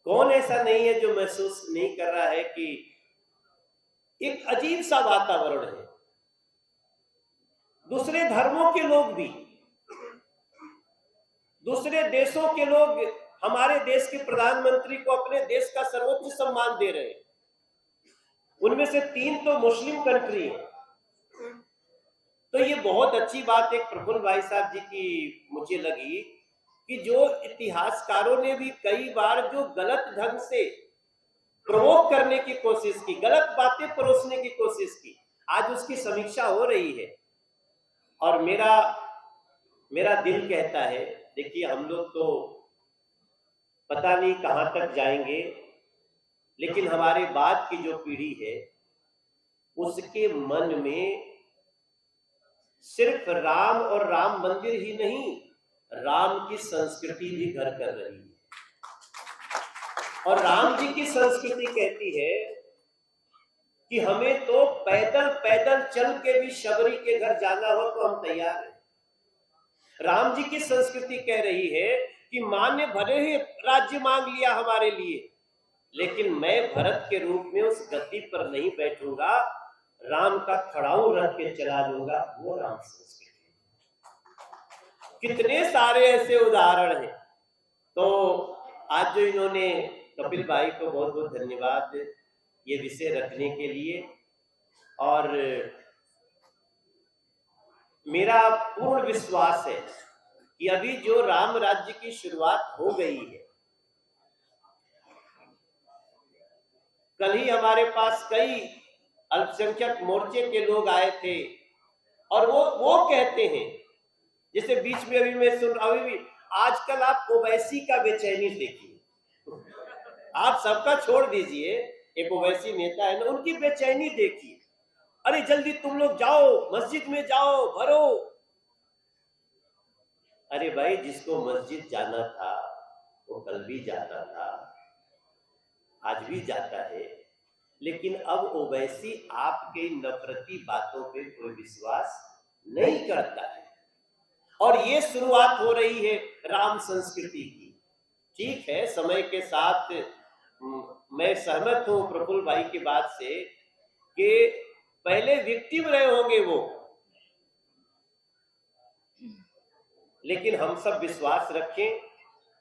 कौन ऐसा नहीं है जो महसूस नहीं कर रहा है कि एक अजीब सा वातावरण है। दूसरे धर्मों के लोग भी, दूसरे देशों के लोग हमारे देश के प्रधानमंत्री को अपने देश का सर्वोच्च सम्मान दे रहे हैं। उनमें से 3 तो मुस्लिम कंट्री है। तो ये बहुत अच्छी बात एक प्रफुल्ल भाई साहब जी की मुझे लगी कि जो इतिहासकारों ने भी कई बार जो गलत ढंग से प्रोवोक करने की कोशिश की, गलत बातें परोसने की कोशिश की, आज उसकी समीक्षा हो रही है। और मेरा दिल कहता है, देखिए हम लोग तो पता नहीं कहां तक जाएंगे, लेकिन हमारे बाद की जो पीढ़ी है उसके मन में सिर्फ राम और राम मंदिर ही नहीं, राम की संस्कृति भी घर कर रही है। और राम जी की संस्कृति कहती है कि हमें तो पैदल पैदल चल के भी शबरी के घर जाना हो तो हम तैयार हैं। राम जी की संस्कृति कह रही है कि मां ने भले ही राज्य मांग लिया हमारे लिए, लेकिन मैं भरत के रूप में उस गद्दी पर नहीं बैठूंगा, राम का खड़ाऊ रख के चला लूंगा। वो राम संस्कृति। कितने सारे ऐसे उदाहरण हैं। तो आज जो इन्होंने कपिल भाई को बहुत बहुत धन्यवाद ये विषय रखने के लिए। और मेरा पूर्ण विश्वास है कि अभी जो राम राज्य की शुरुआत हो गई है, कल ही हमारे पास कई अल्पसंख्यक मोर्चे के लोग आए थे और वो कहते हैं, जैसे बीच में अभी मैं सुन अभी भी आजकल आप ओवैसी का बेचैनी देखिए। आप सबका छोड़ दीजिए, एक ओवैसी नेता है ना, उनकी बेचैनी देखिए। अरे जल्दी तुम लोग जाओ, मस्जिद में जाओ, भरो। अरे भाई, जिसको मस्जिद जाना था वो कल भी जाता था, आज भी जाता है, लेकिन अब ओवैसी आपके नफरती बातों पे कोई विश्वास नहीं करता है। और ये शुरुआत हो रही है राम संस्कृति की। ठीक है, समय के साथ मैं सहमत हूं प्रफुल्ल भाई की बात से कि पहले विक्टिम रहे होंगे वो, लेकिन हम सब विश्वास रखें।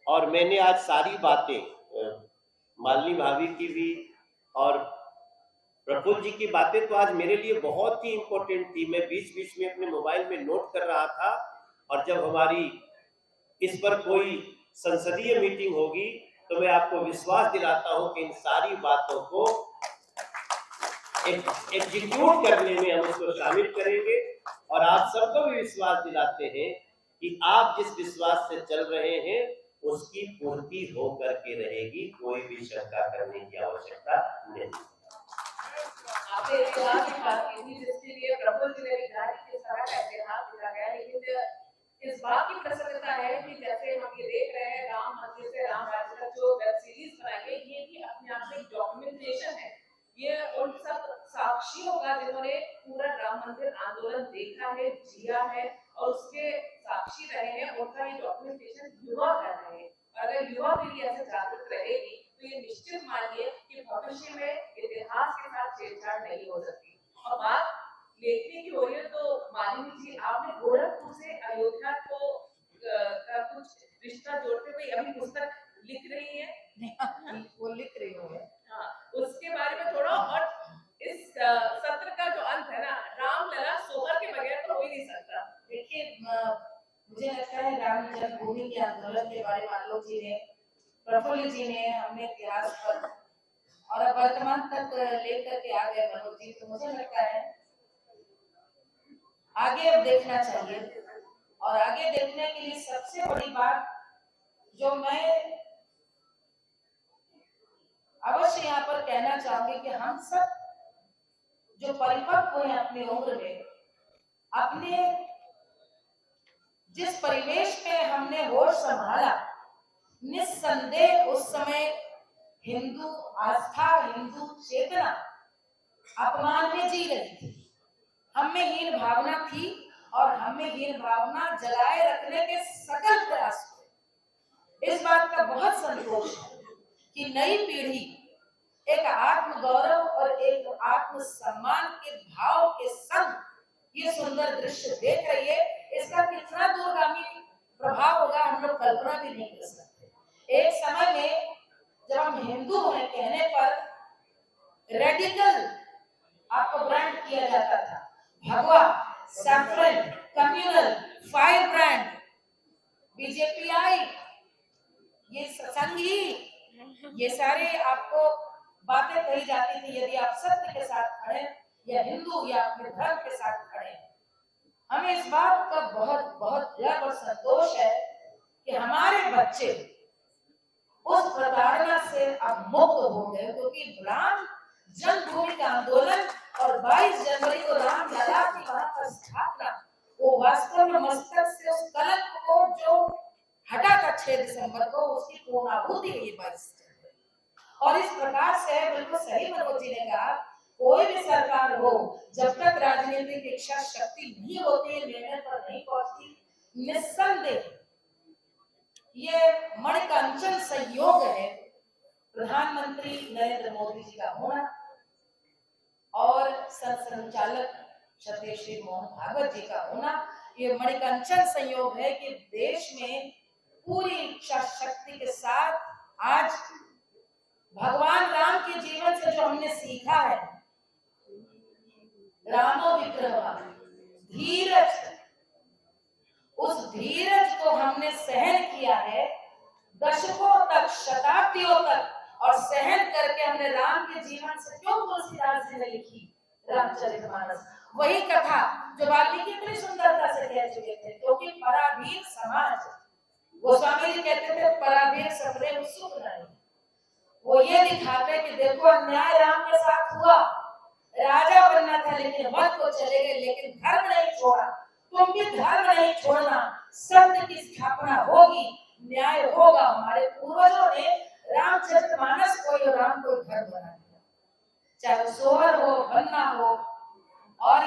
और मैंने आज सारी बातें मालिनी भाभी की भी और प्रफुल्ल जी की बातें तो आज मेरे लिए बहुत ही इंपॉर्टेंट थी। मैं बीच बीच में अपने मोबाइल में नोट कर रहा था, और जब हमारी इस पर कोई संसदीय मीटिंग होगी तो मैं आपको विश्वास दिलाता हूं कि इन सारी बातों को एग्जीक्यूट करने में हम उसको शामिल करेंगे। और आप सबको भी विश्वास दिलाते हैं कि आप जिस विश्वास से चल रहे हैं उसकी पूर्ति हो करके रहेगी, कोई भी शंका करने की आवश्यकता नहीं। आपने इतिहास की बात की थी, जिसके लिए प्रफुल्ल जी ने कहा कि किस तरह का इतिहास लिखा गया है, लेकिन इस बात की प्रसन्नता है कि जैसे हम ये देख रहे हैं राम मंदिर से राम राज्य का जो वेब सीरीज बनाई है, ये भी अपने आप में डॉक्यूमेंटेशन है। ये उन सब साक्षियों का जिन्होंने पूरा राम मंदिर आंदोलन देखा है, जिया है और उसके साक्षी रहे हैं, उनका ये डॉक्यूमेंटेशन युवा कर रहे हैं। अगर युवा पीढ़ी ऐसे जागरूक रहेगी तो ये निश्चित मानिए कि भविष्य में इतिहास के साथ छेड़छाड़ नहीं हो सकती। और बात लेखनी की हो रही है तो मालिनी जी, आपने गोरखपुर से अयोध्या को का कुछ रिश्ता जोड़ते हुए अभी पुस्तक लिख रही है। वो लिख रही हूँ। हाँ, उसके बारे में थोड़ा। और इस सत्र का जो अंत है ना, रामलला सोहर के बगैर तो हो ही नहीं सकता। देखिए, मुझे लगता है राम जन्मभूमि के आंदोलन के बारे में आलोक जी ने, प्रफुल्ल जी ने, हमने इतिहास पर और अब वर्तमान तक लेकर के आ गए मनोज जी। तो मुझे लगता है आगे अब देखना चाहिए, और आगे देखने के लिए सबसे बड़ी बात जो मैं अवश्य यहाँ पर कहना चाहूंगी कि हम सब जो परिपक्व हुए अपनी उम्र में, अपने जिस परिवेश में हमने होश संभाला, निस्संदेह उस समय हिंदू आस्था, हिंदू चेतना अपमान में जी रही थी। हम में हीन भावना थी और हमें हीन भावना जलाए रखने के सकल प्रयास हुए। इस बात का बहुत संतोष है कि नई पीढ़ी एक आत्म गौरव और एक आत्म सम्मान के भाव के संग ये सुंदर दृश्य देख रही है। इसका कितना दूरगामी प्रभाव होगा हम लोग कल्पना भी नहीं कर सकते। एक समय में जब हम हिंदू हैं कहने पर रेडिकल आपको ब्रांड किया जाता था, भगवा, saffron, communal, fire brand, BJP आई, ये संघी, ये सारे आपको बातें कही जाती थी यदि आप सत्य के साथ खड़े या हिंदू या अपने धर्म के साथ खड़े। हमें इस बात का बहुत बहुत गर्व और संतोष है कि हमारे बच्चे उस प्रताड़ना से अब मुक्त हो गए, क्योंकि राम जन्मभूमि का आंदोलन और 22 जनवरी को रामलला की वहां पर स्थापना, वो वास्तव में मस्तक से उस कलंक को जो हटा था 6 दिसंबर को, उसकी पूर्णाहुति हुई 22 जनवरी। और इस प्रकार से बिल्कुल सही मनोज जी ने कहा, कोई भी सरकार हो जब तक राजनीतिक इच्छा शक्ति नहीं होती, निर्णय पर नहीं पहुंचती, निस्संदेह ये मणिकांचन संयोग है प्रधानमंत्री नरेंद्र मोदी जी का होना और संचालक क्षत्रिय श्री मोहन भागवत जी का होना। ये मणिकांचन संयोग है कि देश में पूरी इच्छा शक्ति के साथ आज भगवान राम के जीवन से जो हमने सीखा है, रामो विग्रह धीरज, उस धीरज को हमने सहन किया है दशकों तक, शताब्दियों तक, और सहन करके हमने राम के जीवन से क्यों तुलसीदास जी ने लिखी रामचरितमानस, वही कथा जो वाल्मीकि इतनी सुंदरता से कह चुके थे। क्योंकि पराधीन समाज, गोस्वामी जी कहते थे पराधीन सपने सुख नहीं, वो ये दिखाते कि देखो अन्याय राम के साथ हुआ, राजा बनना था लेकिन वध को चले गए, लेकिन धर्म नहीं छोड़ा। तुम भी धर्म नहीं छोड़ना, सत्य की स्थापना होगी, न्याय होगा। हमारे पूर्वजों ने रामचरितमानस को ही राम को धर्म बना दिया, चाहे वो सोहर हो, बन्ना हो। और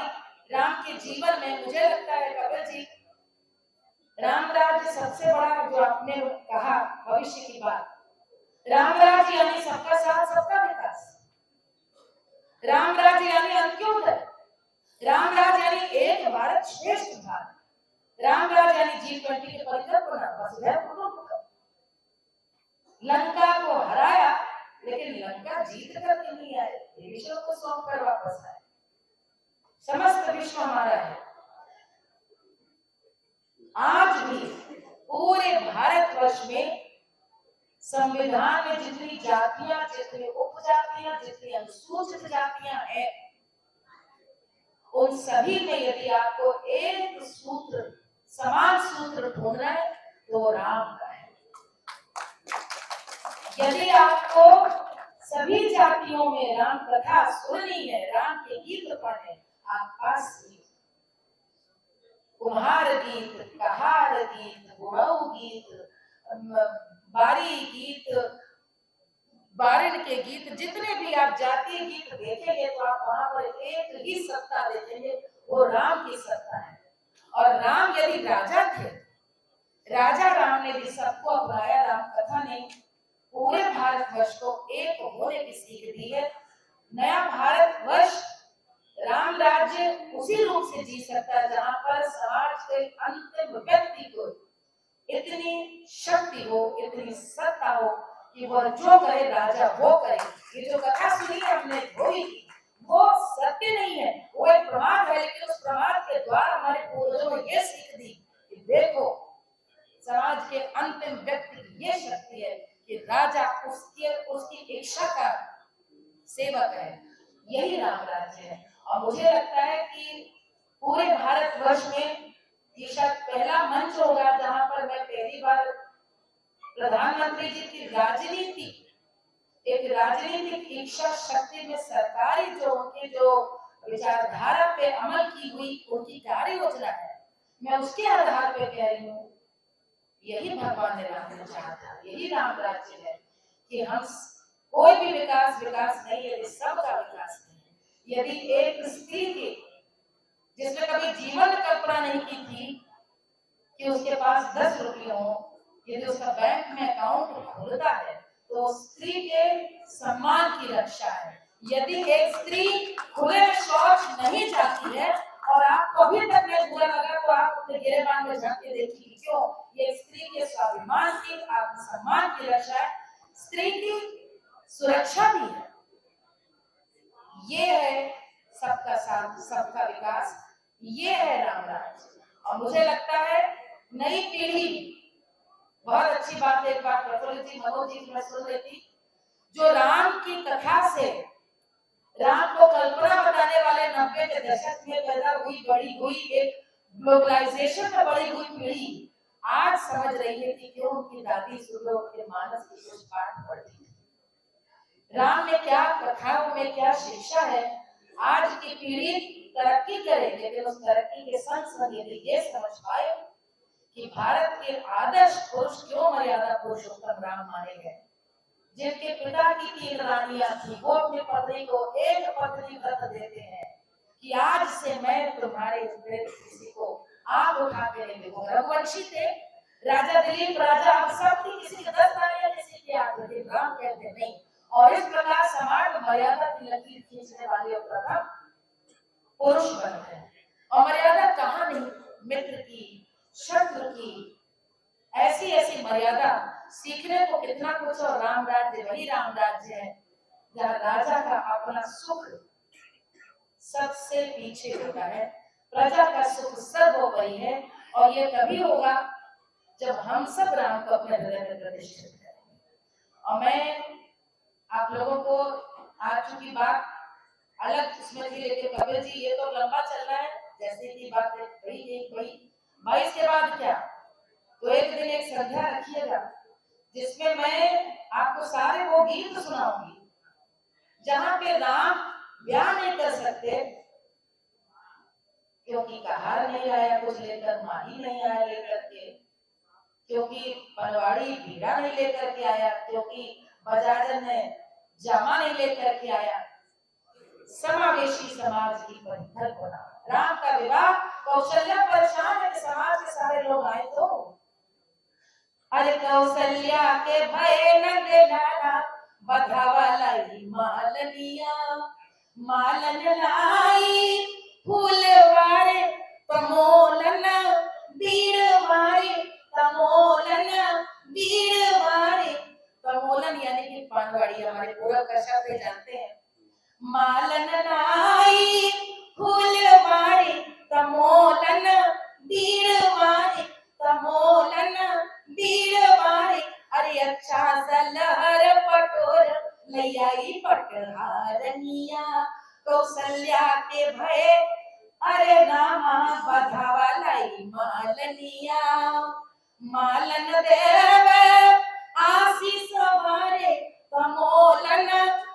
राम के जीवन में मुझे लगता है कपिल जी, राम राज्य सबसे बड़ा जो आपने कहा भविष्य की बात, राम राज्य यानी सबका साथ सबका विकास, राम राज्य यानी अंत्योदय, राम राज्य यानी एक भारत श्रेष्ठ भारत, राम राज्य यानी G20 की परिकल्पना, वसुधैव कुटुंबकम। लंका को हराया लेकिन लंका जीत कर नहीं आए, विश्व को सौंप कर वापस आए। समस्त विश्व हमारा है। आज भी पूरे भारतवर्ष में संविधान में जितनी जातियां, जितनी उपजातियां, जितनी अनुसूचित जातियां हैं, उन सभी में यदि आपको एक सूत्र, समान सूत्र ढूंढना है तो राम का है। यदि आपको सभी जातियों में राम कथा सुननी है, राम के गीत पढ़ने, आप पास कुम्हार गीत, कहार गीत, गुणऊ गीत, बारी गीत, बारिन के गीत, जितने भी आप जातीय गीत देखेंगे तो आप वहां पर एक ही सत्ता देखेंगे, वो राम की सत्ता है। और राम यदि राजा थे, राजा राम ने भी सबको अपनाया, राम कथा ने पूरे भारतवर्ष को एक होने की सीख दी है। नया भारतवर्ष राम राज्य उसी रूप से जी सकता है जहां पर समाज के अंतिम व्यक्ति को इतनी शक्ति हो, इतनी सत्ता हो कि वह जो करे राजा वो करे। ये जो कथा सुनी हमने थोड़ी की, वो सत्य नहीं है, वो एक प्रमाद है, लेकिन उस प्रमाद के द्वारा हमारे पूर्वजों ने ये सीख दी कि देखो समाज के अंतिम व्यक्ति की ये शक्ति है कि राजा उसकी इच्छा का सेवक है। यही राम राज्य है। और मुझे लगता है कि पूरे भारतवर्ष में ये शायद पहला मंच होगा जहां पर मैं पहली बार प्रधानमंत्री जी की राजनीति, एक राजनीतिक इच्छा शक्ति में सरकारी जो उनकी जो विचारधारा पे अमल की हुई उनकी कार्य योजना है, मैं उसके आधार पे कह रही हूँ यही भगवान ने राम ने चाहा था, यही राम राज्य है कि हम कोई भी विकास विकास नहीं है यदि सबका विकास नहीं है। यदि एक स्त्री की जिसने कभी जीवन में कल्पना नहीं की थी कि उसके पास 10 रुपये हो, यदि उसका बैंक में अकाउंट खुलता है तो स्त्री के सम्मान की रक्षा है। यदि एक स्त्री खुले में शौच नहीं जाती है और आपको अभी तक में बुरा लगा तो आप अपने गिरेबान में झांक के देखिए क्यों, ये स्त्री के स्वाभिमान की आत्मसम्मान की रक्षा है, स्त्री की सुरक्षा भी है। ये है सबका साथ सबका विकास, ये है राम राज्य। और मुझे लगता है नई पीढ़ी, बहुत अच्छी बात है, एक बात प्रफुल्ल जी मनोज जी की मैं सुन रही थी, जो राम की कथा से राम को कल्पना बताने वाले 90 के दशक में पैदा हुई बड़ी हुई एक ग्लोबलाइजेशन में बड़ी हुई पीढ़ी आज समझ रही है कि क्यों उनकी दादी सुबह उठ के मानस की कुछ पाठ पढ़ती थी, राम में क्या कथाओं में क्या शिक्षा है। आज की पीढ़ी तरक्की करे लेकिन उस तरक्की के संग संग यदि ये समझ पाए कि भारत के आदर्श पुरुष क्यों मर्यादा पुरुषोत्तम राम माने गए, जिनके पिता की 3 रानियां थी, वो अपनी पत्नी को एक पत्नी व्रत देते हैं कि आज से मैं तुम्हारे किसी को आग उठा के नहीं देखूंगा। रघुवंशी थे, राजा दिलीप राजा अब सब की किसी के 10 रानियां किसी के आग थे, राम कहते नहीं। और इस प्रकार समाज में मर्यादा की लकीर खींचने वाले और प्रथम पुरुष बनते हैं। और मर्यादा कहाँ नहीं, मित्र की, शत्रु की, ऐसी ऐसी मर्यादा सीखने को कितना कुछ। और राम राज्य वही राम राज्य है जहाँ राजा का अपना सुख सबसे पीछे होता है, प्रजा का सुख सर्वोपरि है। और ये तभी होगा जब हम सब राम को अपने हृदय में प्रतिष्ठित करेंगे। और मैं आप लोगों को आज की बात अलग उसमें थी, लेकिन कबीर जी ये तो लंबा चल रहा है, जैसे की बात है भाई 22 के बाद क्या, तो एक दिन एक संध्या रखिएगा जिसमें मैं आपको सारे वो गीत सुनाऊंगी जहाँ पे राम ब्याह नहीं कर सकते क्योंकि कहार नहीं आया कुछ लेकर, माही नहीं आया लेकर के, क्योंकि बनवाड़ी बीड़ा नहीं लेकर के आया, क्योंकि बजाजन ने जामा नहीं लेकर के आया। समावेशी समाज की परिधर बना राम का विवाह कौशल्या परेशान है कि समाज के सारे लोग आए तो अरे कौशल्या के भय नंद लाला बधावा लाई मालनिया, मालन लाई फूलवारे तमोलन बीरवारे, तमोलन बीरवारे, तमोलन यानी कि पानवाड़ी हमारे पूरब का शब्द जानते हैं। मालन लाई फूलवारे तमोलन बीरवारे, तमोलन बीरवारे, अरे अच्छा सलहर पटोर लैयाई पटहारनिया, कौशल्या के भय अरे रामा बधावा लाई मालनिया, मालन देव आशीष वारे तमोलन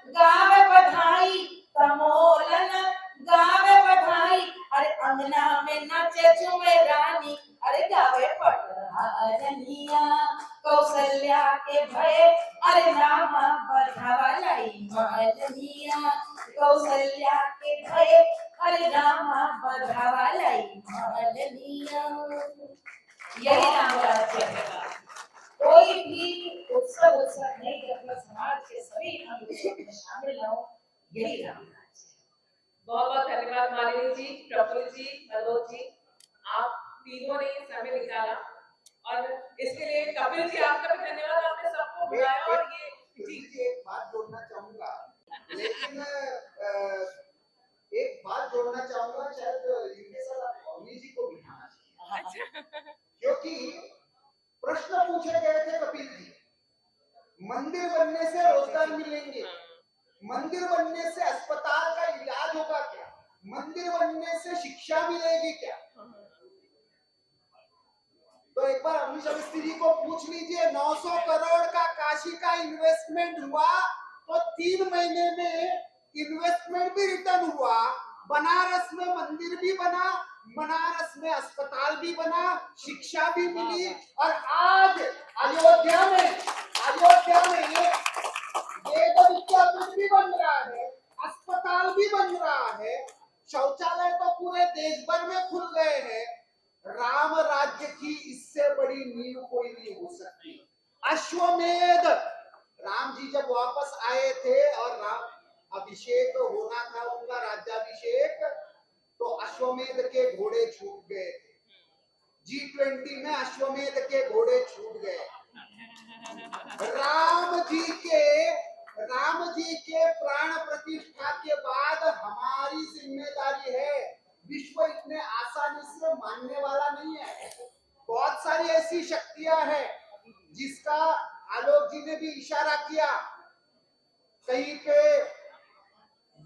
गावे बधाई, तमोलन गावे बधाई, अरे अंगना में नाचे झूमे रानी, अरे गावे पटहारनिया, कौशल्या के भय अरे रामा बधावा लाई मालनिया, कौशल्या के भय अरे रामा बधावा लाई मालनिया। यही राम राज्य है। कोई भी उत्सव नहीं कि अपने समाज के सभी अंग में शामिल हो, यही राम राज्य है। बहुत बहुत धन्यवाद मालिनी जी, प्रफुल्ल जी, मनोज जी, आप तीनों ने समय निकाला और इसके लिए कपिल जी आपका भी धन्यवाद, आपने सबको बुलाया। और ये एक बात जोड़ना चाहूंगा, लेकिन एक बात जोड़ना चाहूंगा, शायद इनके साथ आप अवनी जी को बिठाना चाहिए, क्योंकि प्रश्न पूछे गए थे कपिल जी, मंदिर बनने से रोजगार मिलेंगे, मंदिर बनने से अस्पताल का इलाज होगा क्या, मंदिर बनने से शिक्षा मिलेगी क्या? तो एक बार अवनीश अवस्थी को पूछ लीजिए, 900 करोड़ का काशी का इन्वेस्टमेंट हुआ तो 3 महीने में इन्वेस्टमेंट भी रिटर्न हुआ, बनारस में मंदिर भी बना, बनारस में अस्पताल भी बना, शिक्षा भी मिली, और आज अयोध्या में वेद विद्यापीठ भी बन रहा है, अस्पताल भी बन रहा है, शौचालय तो पूरे देश भर में खुल गए हैं। राम राज्य की इससे बड़ी नींव कोई नहीं हो सकती। अश्वमेध, राम जी जब वापस आए थे और राम अभिषेक होना था उनका, राज्याभिषेक, तो अश्वमेध के घोड़े छूट गए थे। G20 में अश्वमेध के घोड़े छूट गए। राम जी के प्राण प्रतिष्ठा के बाद हमारी जिम्मेदारी है। विश्व इतने आसानी से मानने वाला नहीं है। बहुत सारी ऐसी शक्तियां हैं जिसका आलोक जी ने भी इशारा किया। कहीं पे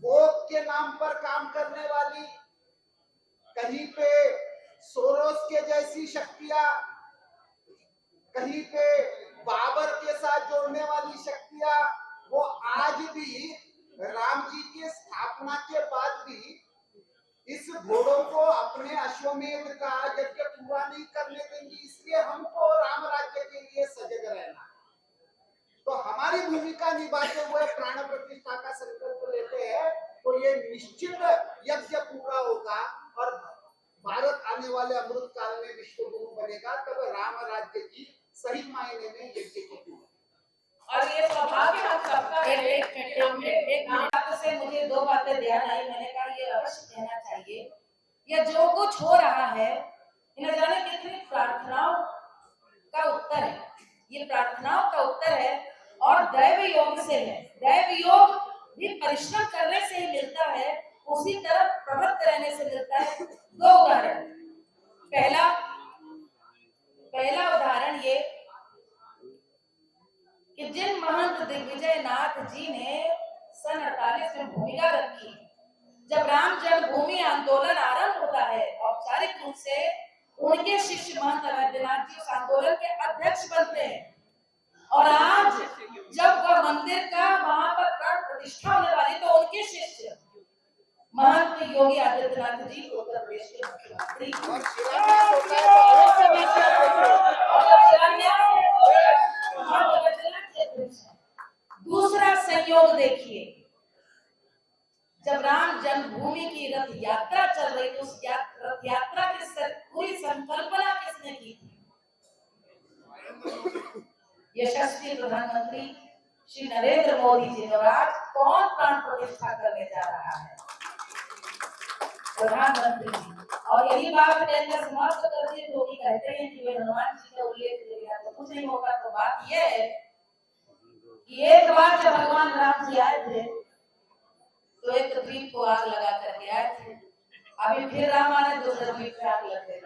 वोट के नाम पर काम करने वाली, कहीं पे सोरोस के जैसी शक्तियां, कहीं पे बाबर के साथ जोड़ने वाली शक्तियां, वो आज भी राम जी की स्थापना के बाद भी इस घोड़ों को अपने अश्वमेध का यज्ञ पूरा नहीं करने देंगी। इसलिए हमको राम राज्य के लिए सजग रहना। तो हमारी भूमिका निभाते हुए प्राण प्रतिष्ठा का संकल्प लेते हैं, तो ये निश्चित यज्ञ पूरा होगा और भारत आने वाले अमृत काल में विश्व गुरु बनेगा। तब राम राज्य की सही मायने में यज्ञ की पूरी। और ये सौभाग्य हम सबका है। एक बात से मुझे दो बातें ध्यान आई, मैंने कहा ये अवश्य कहना चाहिए। ये जो कुछ हो रहा है, इन जाने कितनी प्रार्थनाओं का उत्तर है। ये प्रार्थनाओं का उत्तर है और दैव योग से है। दैव योग भी परिश्रम करने से ही मिलता है, उसी तरह प्रवृत्त रहने से मिलता है। दो उदाहरण। पहला उदाहरण ये कि जिन महंत दिग्विजय नाथ जी ने सन 48 में भूमिका रखी, जब राम जन्मभूमि आंदोलन आरंभ होता है औपचारिक रूप से, उनके शिष्य महंत वैद्यनाथ जी उस आंदोलन के अध्यक्ष बनते हैं। और आज जब वह मंदिर का वहां पर प्राण प्रतिष्ठा होने वाली, तो उनके शिष्य महंत योगी आदित्यनाथ जी उत्तर प्रदेश के मुख्यमंत्री। दूसरा संयोग देखिए, जब राम जन्मभूमि की रथ यात्रा चल रही थी, उस रथ यात्रा की पूरी संकल्पना किसने की थी? यशस्वी प्रधानमंत्री श्री नरेंद्र मोदी जी। और आज कौन प्राण प्रतिष्ठा करने जा रहा है? प्रधानमंत्री जी। और यही बात कहकर समाप्त कर दिए। जो कहते हैं कि वे हनुमान जी का उल्लेख किया तो कुछ नहीं होगा। तो बात यह है कि एक बार जब भगवान राम जी आए थे तो एक द्वीप को आग लगा करके आए थे। अभी फिर राम आने दूसरे द्वीप पे आग लग गई।